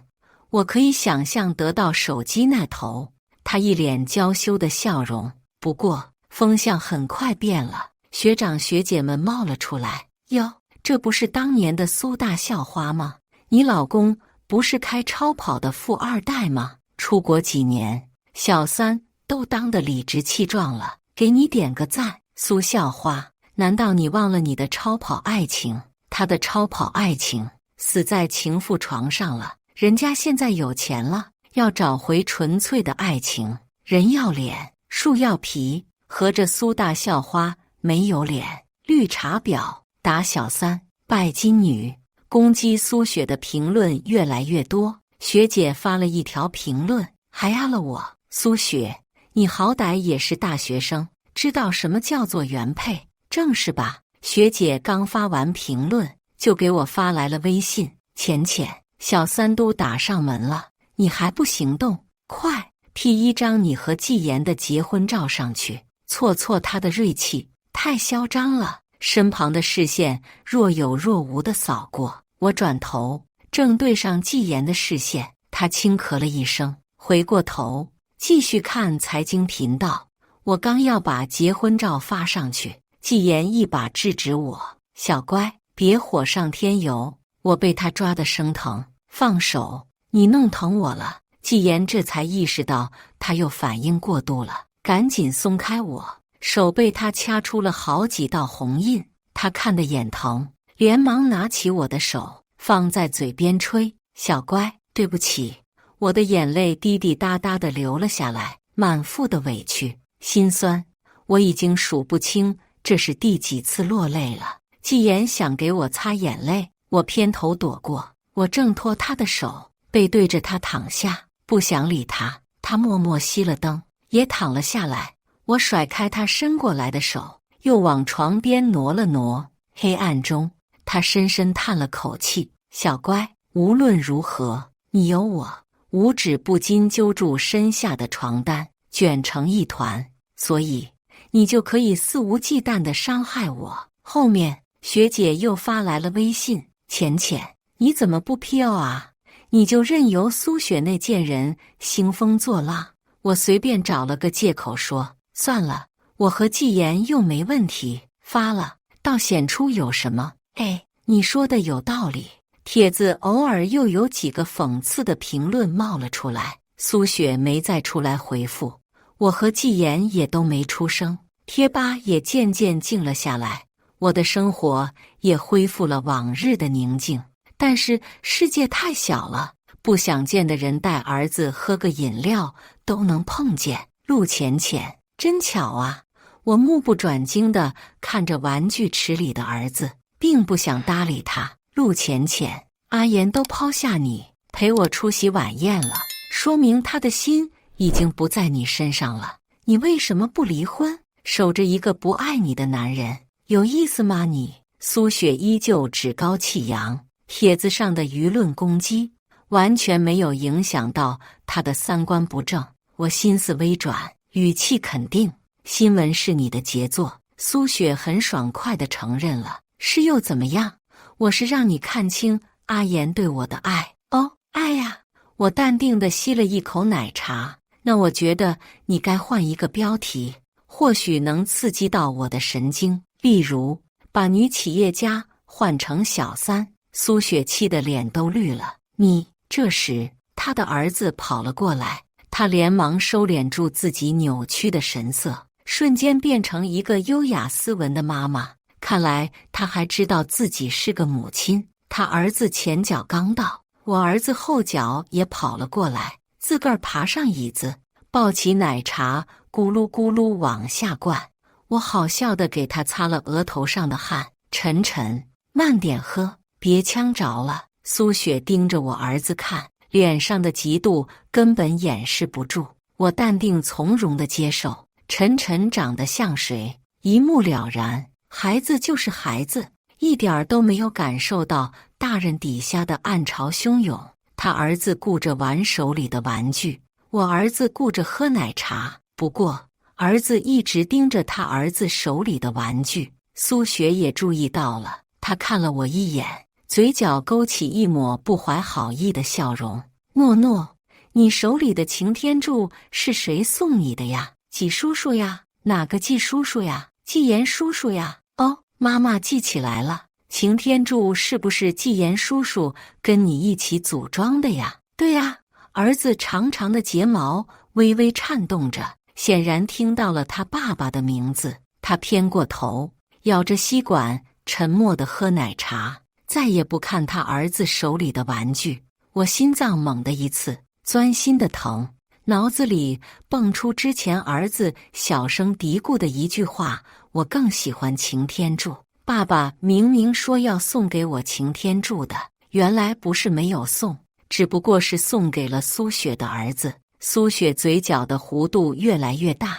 Speaker 1: 我可以想象得到手机那头，她一脸娇羞的笑容。不过风向很快变了，学长学姐们冒了出来。哟，这不是当年的苏大校花吗？你老公不是开超跑的富二代吗？出国几年，小三都当得理直气壮了，给你点个赞。苏校花，难道你忘了你的超跑爱情？他的超跑爱情死在情妇床上了，人家现在有钱了，要找回纯粹的爱情。人要脸，树要皮，合着苏大校花没有脸。绿茶婊，打小三，拜金女。攻击苏雪的评论越来越多，学姐发了一条评论，还压了我。苏雪，你好歹也是大学生，知道什么叫做原配，正是吧？学姐刚发完评论，就给我发来了微信，浅浅，小三都打上门了，你还不行动？快 P 一张你和纪言的结婚照上去，挫挫他的锐气，太嚣张了。身旁的视线若有若无地扫过，我转头正对上纪言的视线，他轻咳了一声，回过头继续看财经频道。我刚要把结婚照发上去，纪言一把制止我，小乖，别火上添油。我被他抓得生疼，放手，你弄疼我了。纪言这才意识到他又反应过度了，赶紧松开我，手被他掐出了好几道红印。他看得眼疼，连忙拿起我的手放在嘴边吹，小乖，对不起。我的眼泪滴滴答答地流了下来，满腹的委屈心酸，我已经数不清这是第几次落泪了。纪言想给我擦眼泪，我偏头躲过，我挣脱他的手，背对着他躺下，不想理他。他默默熄了灯，也躺了下来。我甩开他伸过来的手，又往床边挪了挪。黑暗中，他深深叹了口气，小乖，无论如何，你有我。五指不禁揪住身下的床单，卷成一团，所以你就可以肆无忌惮地伤害我。后面学姐又发来了微信，浅浅，你怎么不飘啊？你就任由苏雪那贱人兴风作浪。我随便找了个借口说，算了，我和纪言又没问题，发了倒显出有什么。哎，你说的有道理。帖子偶尔又有几个讽刺的评论冒了出来，苏雪没再出来回复，我和纪言也都没出声，贴吧也渐渐静了下来，我的生活也恢复了往日的宁静。但是世界太小了，不想见的人带儿子喝个饮料都能碰见。陆浅浅，真巧啊！我目不转睛地看着玩具池里的儿子，并不想搭理他。陆浅浅，阿言都抛下你陪我出席晚宴了，说明他的心已经不在你身上了。你为什么不离婚，守着一个不爱你的男人？有意思吗你？苏雪依旧趾高气扬，帖子上的舆论攻击完全没有影响到他的三观不正。我心思微转，语气肯定，新闻是你的杰作。苏雪很爽快地承认了，是又怎么样？我是让你看清阿言对我的爱。哦，爱呀！我淡定地吸了一口奶茶。那我觉得你该换一个标题，或许能刺激到我的神经。例如，把女企业家换成小三。苏雪气得脸都绿了。你……这时，他的儿子跑了过来，他连忙收敛住自己扭曲的神色，瞬间变成一个优雅斯文的妈妈。看来他还知道自己是个母亲。他儿子前脚刚到，我儿子后脚也跑了过来，自个儿爬上椅子，抱起奶茶，咕噜咕噜往下灌。我好笑地给他擦了额头上的汗。晨晨，慢点喝，别呛着了。苏雪盯着我儿子看，脸上的嫉妒根本掩饰不住。我淡定从容地接受。晨晨长得像谁？一目了然。孩子就是孩子，一点儿都没有感受到大人底下的暗潮汹涌。他儿子顾着玩手里的玩具，我儿子顾着喝奶茶。不过，儿子一直盯着他儿子手里的玩具。苏雪也注意到了，他看了我一眼，嘴角勾起一抹不怀好意的笑容。诺诺，你手里的擎天柱是谁送你的呀？季叔叔呀？哪个季叔叔呀？季言叔叔呀？哦，妈妈记起来了，擎天柱是不是季言叔叔跟你一起组装的呀？对呀。儿子长长的睫毛微微颤动着，显然听到了他爸爸的名字。他偏过头，咬着吸管，沉默地喝奶茶，再也不看他儿子手里的玩具。我心脏猛地一次，钻心的疼，脑子里蹦出之前儿子小声嘀咕的一句话：我更喜欢擎天柱。爸爸明明说要送给我擎天柱的，原来不是没有送，只不过是送给了苏雪的儿子。苏雪嘴角的弧度越来越大，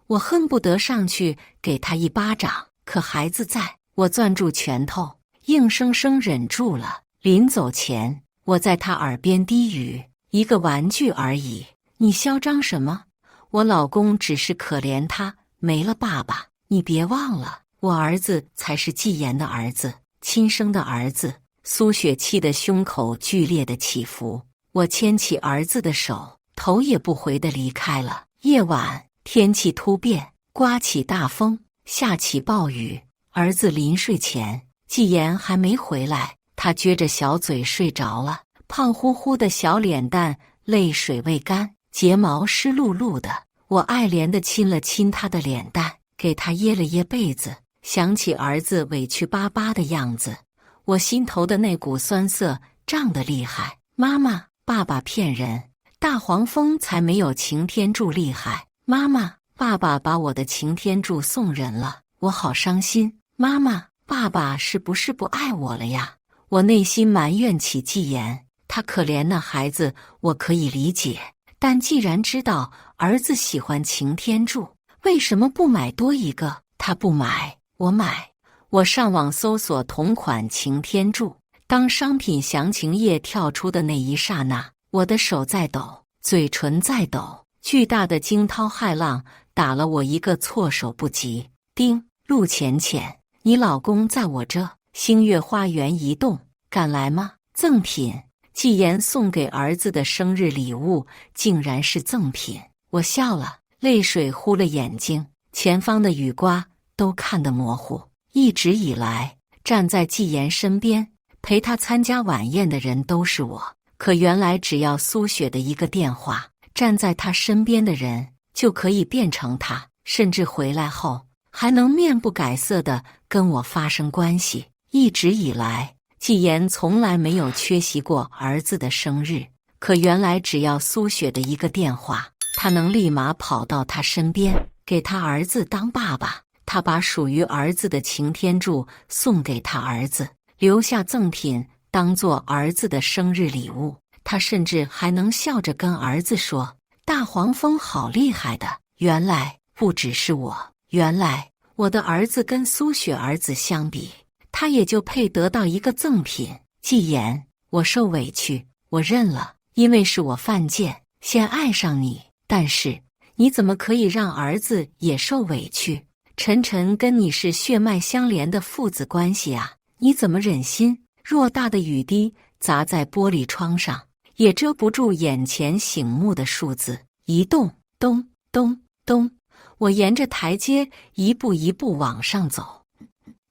Speaker 1: 我恨不得上去给他一巴掌，可孩子在，我攥住拳头，硬生生忍住了。临走前，我在他耳边低语：一个玩具而已，你嚣张什么？我老公只是可怜他没了爸爸，你别忘了，我儿子才是季言的儿子，亲生的儿子。苏雪气得胸口剧烈的起伏，我牵起儿子的手，头也不回地离开了。夜晚，天气突变，刮起大风，下起暴雨。儿子临睡前，季言还没回来，他撅着小嘴睡着了，胖乎乎的小脸蛋泪水未干，睫毛湿漉漉的。我爱怜地亲了亲他的脸蛋，给他掖了掖被子。想起儿子委屈巴巴的样子，我心头的那股酸涩胀得厉害。妈妈，爸爸骗人，大黄蜂才没有擎天柱厉害。妈妈，爸爸把我的擎天柱送人了，我好伤心。妈妈，爸爸是不是不爱我了呀？我内心埋怨起季言，他可怜那孩子，我可以理解，但既然知道儿子喜欢擎天柱，为什么不买多一个？他不买，我买。我上网搜索同款擎天柱，当商品详情页跳出的那一刹那，我的手在抖，嘴唇在抖，巨大的惊涛骇浪打了我一个措手不及。丁，陆浅浅，你老公在我这。星月花园移动，敢来吗？赠品，季言送给儿子的生日礼物竟然是赠品。我笑了，泪水糊了眼睛，前方的雨刮都看得模糊。一直以来，站在季言身边陪他参加晚宴的人都是我，可原来只要苏雪的一个电话，站在他身边的人就可以变成他，甚至回来后还能面不改色地跟我发生关系。一直以来，季言从来没有缺席过儿子的生日，可原来只要苏雪的一个电话，他能立马跑到他身边，给他儿子当爸爸。他把属于儿子的擎天柱送给他儿子，留下赠品当做儿子的生日礼物。他甚至还能笑着跟儿子说：大黄蜂好厉害的。原来不只是我，原来我的儿子跟苏雪儿子相比，他也就配得到一个赠品。季言，我受委屈，我认了，因为是我犯贱，先爱上你。但是你怎么可以让儿子也受委屈？晨晨跟你是血脉相连的父子关系啊，你怎么忍心？偌大的雨滴砸在玻璃窗上，也遮不住眼前醒目的数字。移动，咚咚咚，我沿着台阶一步一步往上走。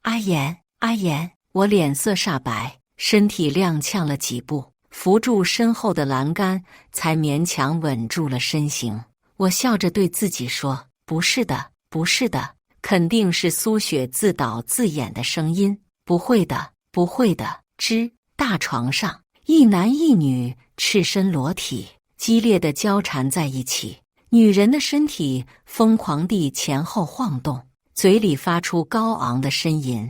Speaker 1: 阿言，阿言，我脸色煞白，身体踉跄了几步，扶住身后的栏杆，才勉强稳住了身形。我笑着对自己说：不是的，不是的。肯定是苏雪自导自演的声音，不会的，不会的。大床上，一男一女赤身裸体，激烈地交缠在一起，女人的身体疯狂地前后晃动，嘴里发出高昂的呻吟。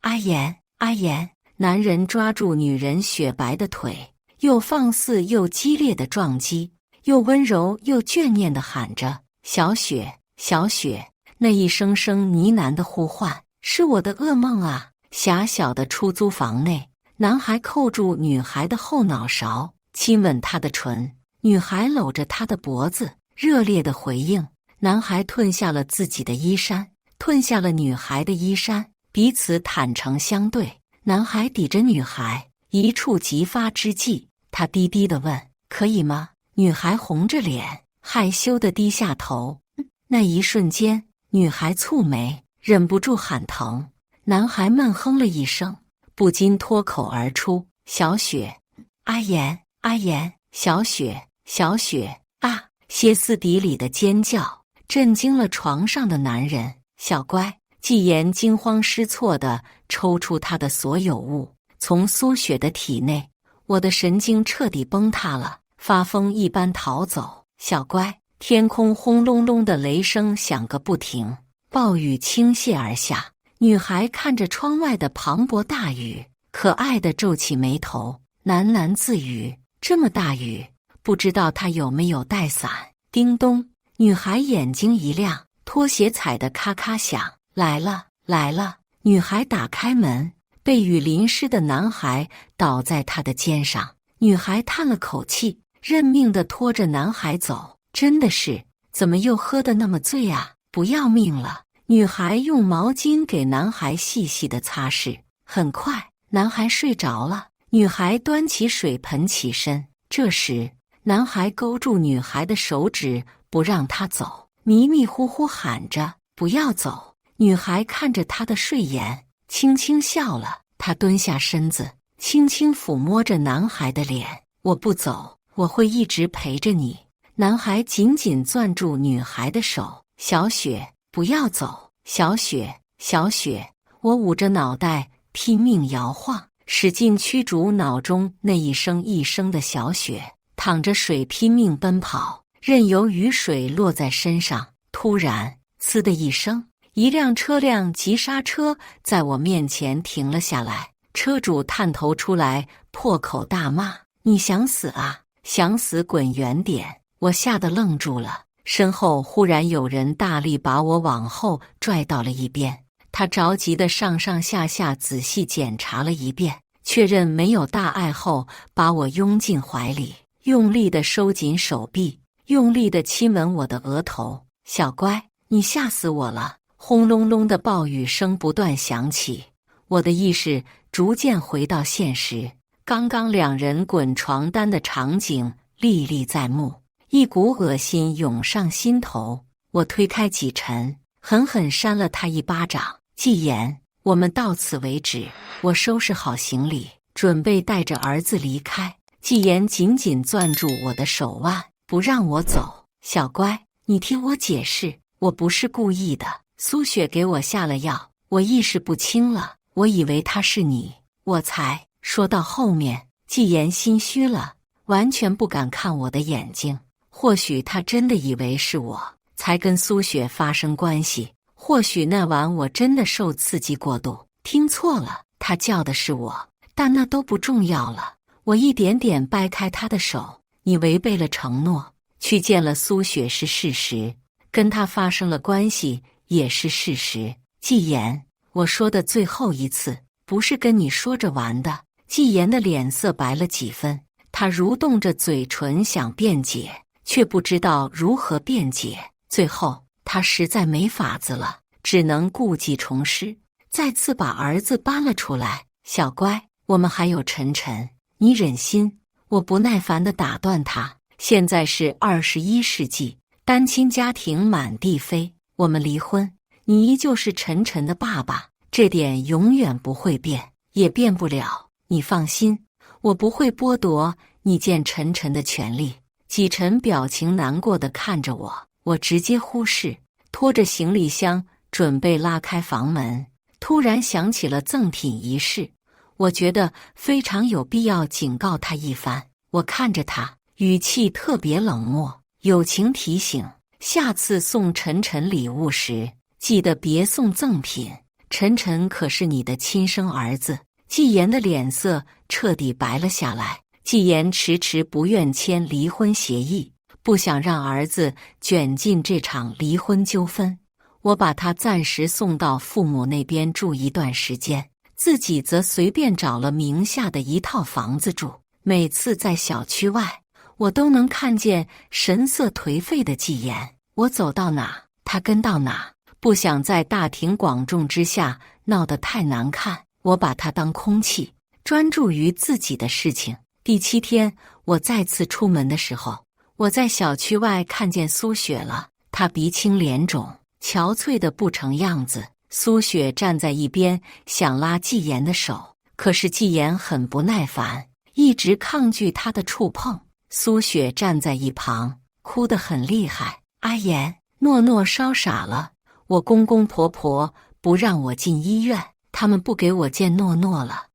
Speaker 1: 阿言，阿言。男人抓住女人雪白的腿，又放肆又激烈地撞击，又温柔又眷念地喊着：小雪，小雪。那一声声呢喃的呼唤，是我的噩梦啊！狭小的出租房内，男孩扣住女孩的后脑勺，亲吻她的唇，女孩搂着他的脖子，热烈的回应。男孩褪下了自己的衣衫，褪下了女孩的衣衫，彼此坦诚相对。男孩抵着女孩，一触即发之际，他低低地问：“可以吗？”女孩红着脸，害羞地低下头。那一瞬间，女孩蹙眉，忍不住喊疼。男孩闷哼了一声，不禁脱口而出：“小雪，阿言，阿言，小雪，小雪啊！”歇斯底里的尖叫震惊了床上的男人。小乖，季言惊慌失措地抽出他的所有物，从苏雪的体内。我的神经彻底崩塌了，发疯一般逃走。小乖，天空轰隆隆的雷声响个不停，暴雨倾泻而下。女孩看着窗外的磅礴大雨，可爱地皱起眉头，喃喃自语：这么大雨，不知道她有没有带伞。叮咚，女孩眼睛一亮，拖鞋踩得咔咔响。来了，来了！女孩打开门，被雨淋湿的男孩倒在她的肩上。女孩叹了口气，认命地拖着男孩走。真的是，怎么又喝得那么醉啊？不要命了！女孩用毛巾给男孩细细地擦拭。很快，男孩睡着了。女孩端起水盆起身，这时，男孩勾住女孩的手指，不让她走，迷迷糊糊喊着：“不要走！”女孩看着他的睡颜，轻轻笑了。她蹲下身子，轻轻抚摸着男孩的脸：“我不走，我会一直陪着你。”男孩紧紧攥住女孩的手：“小雪，不要走！小雪，小雪！”我捂着脑袋，拼命摇晃，使劲驱逐脑中那一声一声的小雪，淌着水拼命奔跑，任由雨水落在身上。突然，呲的一声，一辆车辆急刹车在我面前停了下来，车主探头出来，破口大骂：“你想死啊？想死滚远点！”我吓得愣住了，身后忽然有人大力把我往后拽到了一边。他着急地上上下下仔细检查了一遍，确认没有大碍后，把我拥进怀里，用力地收紧手臂，用力地亲吻我的额头。“小乖，你吓死我了！”轰隆隆的暴雨声不断响起，我的意识逐渐回到现实。刚刚两人滚床单的场景历历在目，一股恶心涌上心头。我推开季晨，狠狠扇了他一巴掌：“季言，我们到此为止。”我收拾好行李，准备带着儿子离开。季言紧紧攥住我的手腕，不让我走。“小乖，你听我解释，我不是故意的。苏雪给我下了药，我意识不清了，我以为他是你，我才……”说到后面，季言心虚了，完全不敢看我的眼睛。或许他真的以为是我才跟苏雪发生关系，或许那晚我真的受刺激过度，听错了，他叫的是我，但那都不重要了。我一点点掰开他的手：“你违背了承诺，去见了苏雪是事实，跟他发生了关系也是事实。季言，我说的最后一次，不是跟你说着玩的。”季言的脸色白了几分，他蠕动着嘴唇想辩解，却不知道如何辩解。最后，他实在没法子了，只能故技重施，再次把儿子搬了出来：“小乖，我们还有晨晨，你忍心？”我不耐烦地打断他：“现在是21世纪，单亲家庭满地飞，我们离婚，你依旧是晨晨的爸爸，这点永远不会变，也变不了。你放心，我不会剥夺你见晨晨的权利。”季晨表情难过地看着我，我直接忽视，拖着行李箱准备拉开房门。突然想起了赠品仪式，我觉得非常有必要警告他一番。我看着他，语气特别冷漠，友情提醒：下次送晨晨礼物时，记得别送赠品。晨晨可是你的亲生儿子。季言的脸色彻底白了下来。季言迟迟不愿签离婚协议，不想让儿子卷进这场离婚纠纷。我把他暂时送到父母那边住一段时间，自己则随便找了名下的一套房子住。每次在小区外，我都能看见神色颓废的纪言。我走到哪，他跟到哪，不想在大庭广众之下闹得太难看。我把他当空气，专注于自己的事情。第7天，我再次出门的时候，我在小区外看见苏雪了。她鼻青脸肿，憔悴得不成样子。苏雪站在一边，想拉纪言的手，可是纪言很不耐烦，一直抗拒她的触碰。苏雪站在一旁，哭得很厉害。阿言，诺诺烧傻了，我公公婆婆不让我进医院，他们不给我见诺诺了。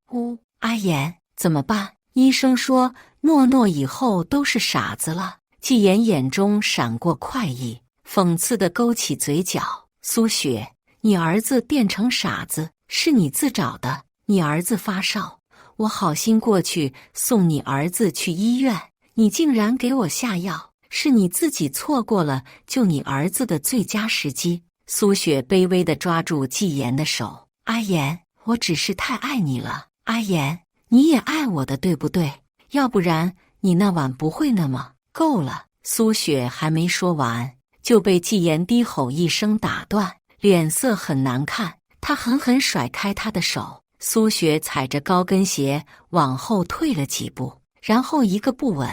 Speaker 1: 阿言，怎么办？医生说诺诺以后都是傻子了。纪言眼中闪过快意，讽刺地勾起嘴角。苏雪，你儿子变成傻子是你自找的。你儿子发烧，我好心过去送你儿子去医院，你竟然给我下药，是你自己错过了救你儿子的最佳时机。苏雪卑微地抓住纪言的手。阿言，我只是太爱你了。阿言，你也爱我的，对不对？要不然你那晚不会那么……够了！苏雪还没说完，就被纪言低吼一声打断，脸色很难看。他狠狠甩开他的手。苏雪踩着高跟鞋往后退了几步，然后一个不稳，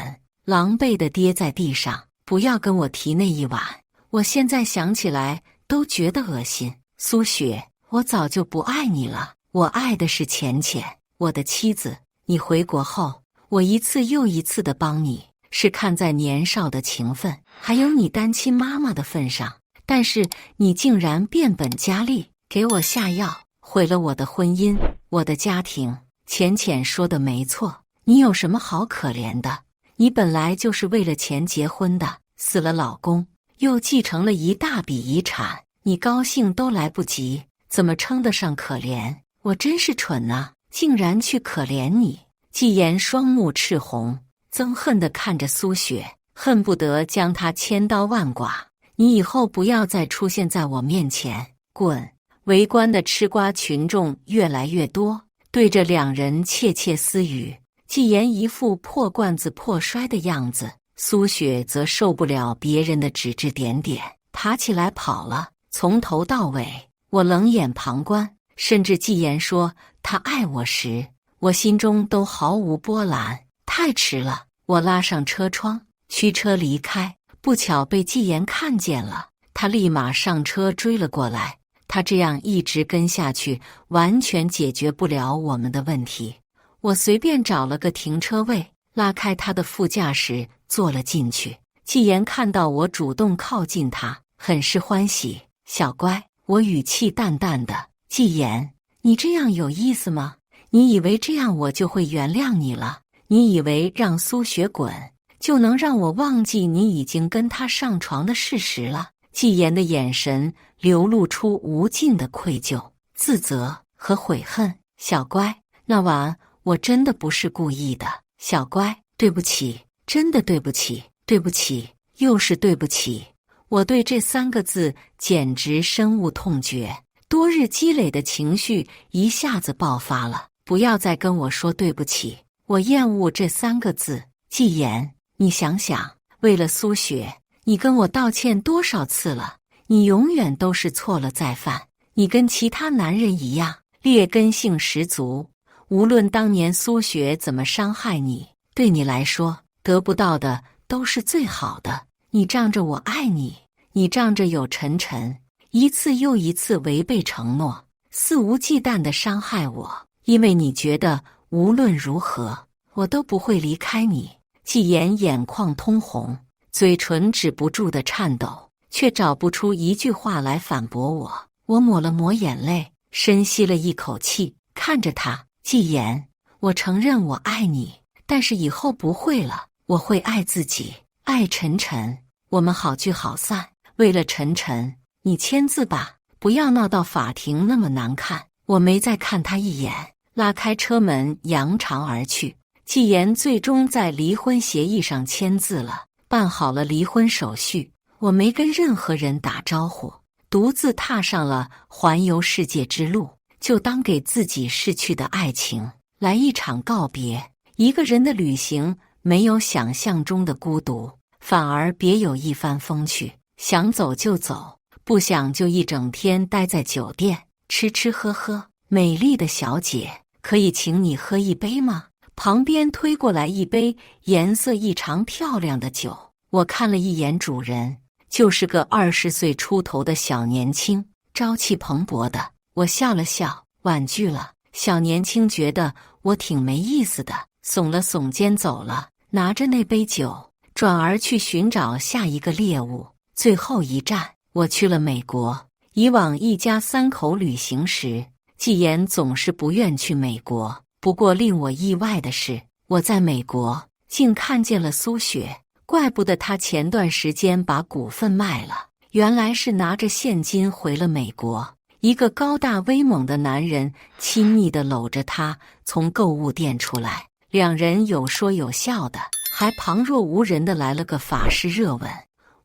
Speaker 1: 狼狈地跌在地上。不要跟我提那一晚，我现在想起来都觉得恶心。苏雪，我早就不爱你了，我爱的是浅浅，我的妻子。你回国后，我一次又一次地帮你，是看在年少的情分，还有你单亲妈妈的份上，但是你竟然变本加厉，给我下药，毁了我的婚姻，我的家庭。浅浅说的没错，你有什么好可怜的？你本来就是为了钱结婚的，死了老公，又继承了一大笔遗产，你高兴都来不及，怎么称得上可怜？我真是蠢啊，竟然去可怜你！纪言双目赤红，憎恨地看着苏雪，恨不得将她千刀万剐。你以后不要再出现在我面前，滚！围观的吃瓜群众越来越多，对着两人窃窃私语。纪言一副破罐子破摔的样子，苏雪则受不了别人的指指点点，爬起来跑了。从头到尾，我冷眼旁观，甚至纪言说他爱我时，我心中都毫无波澜。太迟了，我拉上车窗，驱车离开。不巧被纪言看见了，他立马上车追了过来。他这样一直跟下去，完全解决不了我们的问题。我随便找了个停车位，拉开他的副驾驶，坐了进去。纪言看到我主动靠近他，很是欢喜。小乖，我语气淡淡的。纪言，你这样有意思吗？你以为这样我就会原谅你了？你以为让苏雪滚就能让我忘记你已经跟他上床的事实了？纪言的眼神流露出无尽的愧疚、自责和悔恨。小乖，那晚我真的不是故意的。小乖，对不起，真的对不起，对不起，又是对不起。我对这3个字简直深恶痛绝，多日积累的情绪一下子爆发了。不要再跟我说对不起，我厌恶这3个字。纪言，你想想，为了苏雪，你跟我道歉多少次了？你永远都是错了再犯。你跟其他男人一样，劣根性十足。无论当年苏雪怎么伤害你，对你来说，得不到的都是最好的。你仗着我爱你，你仗着有晨晨，一次又一次违背承诺，肆无忌惮地伤害我，因为你觉得无论如何，我都不会离开你。纪言眼眶通红，嘴唇止不住的颤抖，却找不出一句话来反驳我。我抹了抹眼泪，深吸了一口气，看着他。纪言，我承认我爱你，但是以后不会了。我会爱自己，爱晨晨，我们好聚好散。为了晨晨，你签字吧，不要闹到法庭那么难看。我没再看他一眼，拉开车门扬长而去。纪言最终在离婚协议上签字了，办好了离婚手续。我没跟任何人打招呼，独自踏上了环游世界之路，就当给自己逝去的爱情来一场告别。一个人的旅行没有想象中的孤独，反而别有一番风趣。想走就走，不想就一整天待在酒店吃吃喝喝。美丽的小姐，可以请你喝一杯吗？旁边推过来一杯颜色异常漂亮的酒，我看了一眼主人，就是个20岁出头的小年轻，朝气蓬勃的。我笑了笑，婉拒了。小年轻觉得我挺没意思的，耸了耸肩走了，拿着那杯酒，转而去寻找下一个猎物。最后一站，我去了美国。以往一家3口旅行时，季言总是不愿去美国。不过令我意外的是，我在美国竟看见了苏雪，怪不得他前段时间把股份卖了，原来是拿着现金回了美国。一个高大威猛的男人亲密地搂着她从购物店出来，两人有说有笑的，还旁若无人地来了个法式热吻。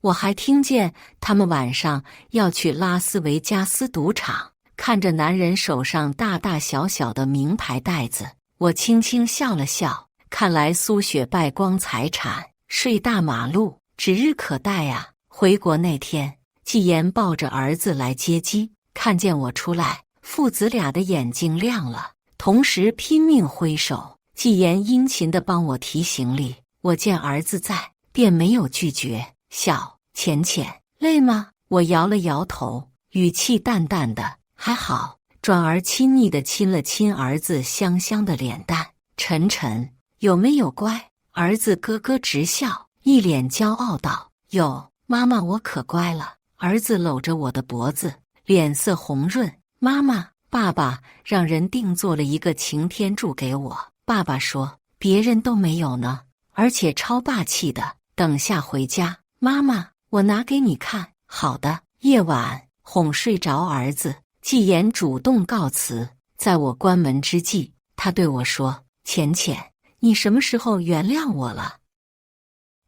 Speaker 1: 我还听见他们晚上要去拉斯维加斯赌场。看着男人手上大大小小的名牌袋子，我轻轻笑了笑。看来苏雪败光财产，睡大马路，指日可待啊。回国那天，季言抱着儿子来接机，看见我出来，父子俩的眼睛亮了，同时拼命挥手。季言殷勤地帮我提行李，我见儿子在，便没有拒绝。笑，浅浅，累吗？我摇了摇头，语气淡淡的，还好。转而亲昵地亲了亲儿子香香的脸蛋。晨晨，有没有乖？儿子咯咯直笑，一脸骄傲道：有，妈妈我可乖了。儿子搂着我的脖子，脸色红润。妈妈，爸爸让人定做了一个擎天柱给我，爸爸说别人都没有呢，而且超霸气的，等下回家，妈妈我拿给你看。好的。夜晚哄睡着儿子，季言主动告辞。在我关门之际，他对我说：浅浅，你什么时候原谅我了？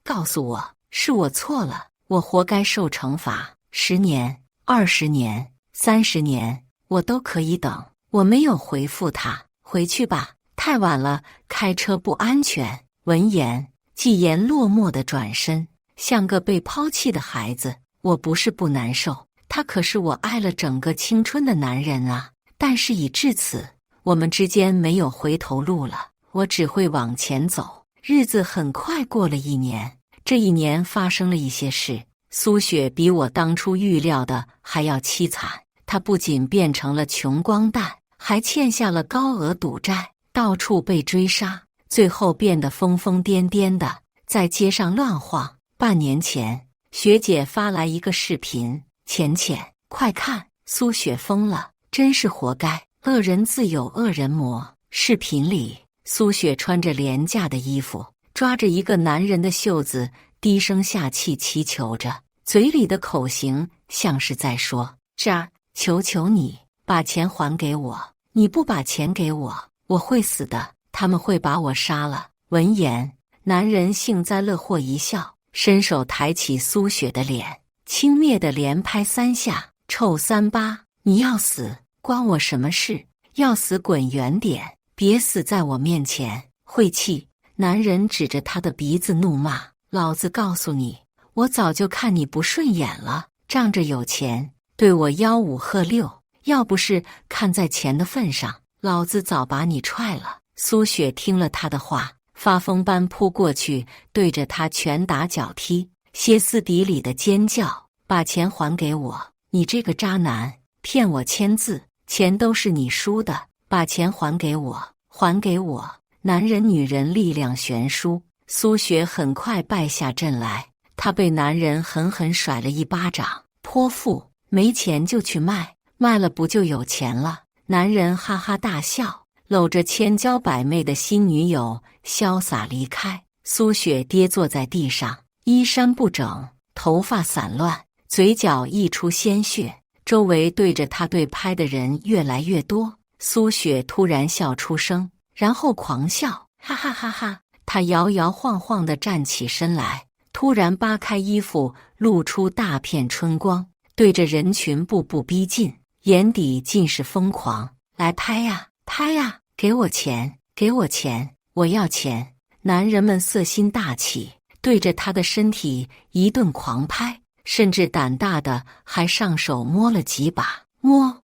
Speaker 1: 告诉我，是我错了，我活该受惩罚，10年、20年、30年，我都可以等。我没有回复他，回去吧，太晚了，开车不安全。闻言，季言落寞地转身，像个被抛弃的孩子。我不是不难受，他可是我爱了整个青春的男人啊！但是已至此，我们之间没有回头路了，我只会往前走。日子很快过了1年，这1年发生了一些事。苏雪比我当初预料的还要凄惨，她不仅变成了穷光蛋，还欠下了高额赌债，到处被追杀，最后变得疯疯癫癫的，在街上乱晃。半年前，学姐发来一个视频，浅浅，快看，苏雪疯了，真是活该，恶人自有恶人磨。视频里，苏雪穿着廉价的衣服，抓着一个男人的袖子，低声下气祈求着，嘴里的口型像是在说：渣，求求你，把钱还给我，你不把钱给我，我会死的，他们会把我杀了。闻言，男人幸灾乐祸一笑，伸手抬起苏雪的脸，轻蔑地连拍3下。臭38，你要死，关我什么事？要死滚远点，别死在我面前！晦气！男人指着他的鼻子怒骂：老子告诉你，我早就看你不顺眼了，仗着有钱对我吆五喝六，要不是看在钱的份上，老子早把你踹了。苏雪听了他的话，发疯般扑过去，对着他拳打脚踢，歇斯底里的尖叫：把钱还给我！你这个渣男，骗我签字，钱都是你输的，把钱还给我，还给我！男人女人力量悬殊，苏雪很快败下阵来，她被男人狠狠甩了一巴掌。泼妇，没钱就去卖，卖了不就有钱了？男人哈哈大笑，搂着千娇百媚的新女友潇洒离开。苏雪跌坐在地上，衣衫不整，头发散乱，嘴角溢出鲜血，周围对着她对拍的人越来越多。苏雪突然笑出声，然后狂笑，哈哈哈哈！她摇摇晃晃地站起身来，突然扒开衣服，露出大片春光，对着人群步步逼近，眼底尽是疯狂。来拍呀，拍呀！给我钱，给我钱！我要钱！男人们色心大起，对着他的身体一顿狂拍，甚至胆大的还上手摸了几把。摸！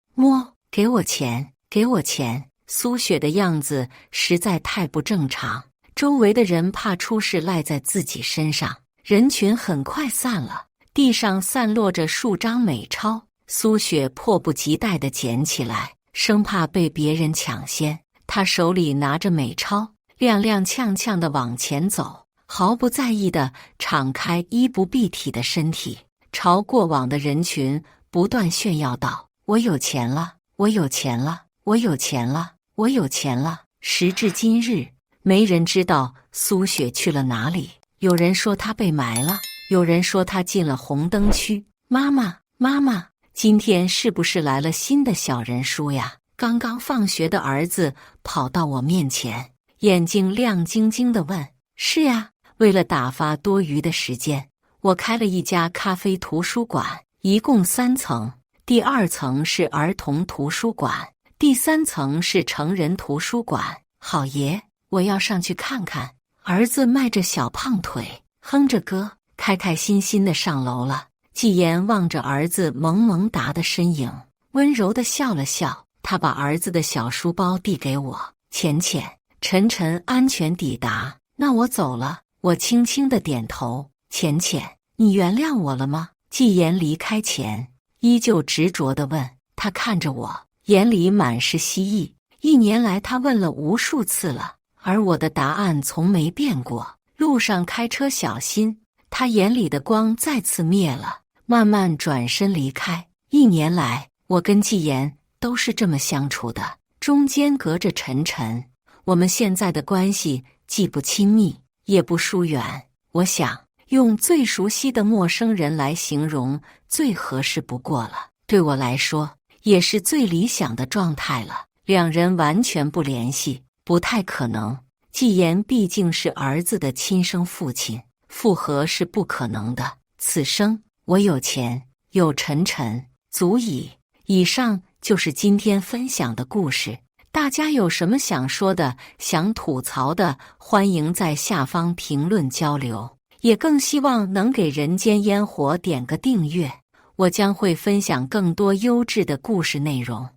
Speaker 1: 给我钱，给我钱！苏雪的样子实在太不正常，周围的人怕出事赖在自己身上。人群很快散了，地上散落着数张美钞，苏雪迫不及待地捡起来，生怕被别人抢先。她手里拿着美钞，踉踉跄跄地往前走，毫不在意地敞开衣不蔽体的身体，朝过往的人群不断炫耀道：我有钱了，我有钱了，我有钱了，我有钱了。时至今日，没人知道苏雪去了哪里。有人说她被埋了，有人说她进了红灯区。妈妈，妈妈，今天是不是来了新的小人书呀？刚刚放学的儿子跑到我面前，眼睛亮晶晶地问：是呀，为了打发多余的时间，我开了一家咖啡图书馆，一共3层，第2层是儿童图书馆，第3层是成人图书馆。好爷，我要上去看看。儿子迈着小胖腿，哼着歌，开开心心地上楼了。季言望着儿子萌萌哒的身影，温柔地笑了笑。他把儿子的小书包递给我，浅浅、沉沉安全抵达。那我走了。我轻轻地点头。浅浅，你原谅我了吗？季言离开前依旧执着地问。他看着我，眼里满是希冀。1年来他问了无数次了，而我的答案从没变过。路上开车小心。他眼里的光再次灭了，慢慢转身离开。1年来，我跟季言都是这么相处的，中间隔着沉沉。我们现在的关系既不亲密，也不疏远。我想用最熟悉的陌生人来形容最合适不过了。对我来说，也是最理想的状态了。2人完全不联系，不太可能。季言毕竟是儿子的亲生父亲，复合是不可能的。此生我有钱，有晨晨，足矣。以上就是今天分享的故事。大家有什么想说的、想吐槽的，欢迎在下方评论交流。也更希望能给人间烟火点个订阅，我将会分享更多优质的故事内容。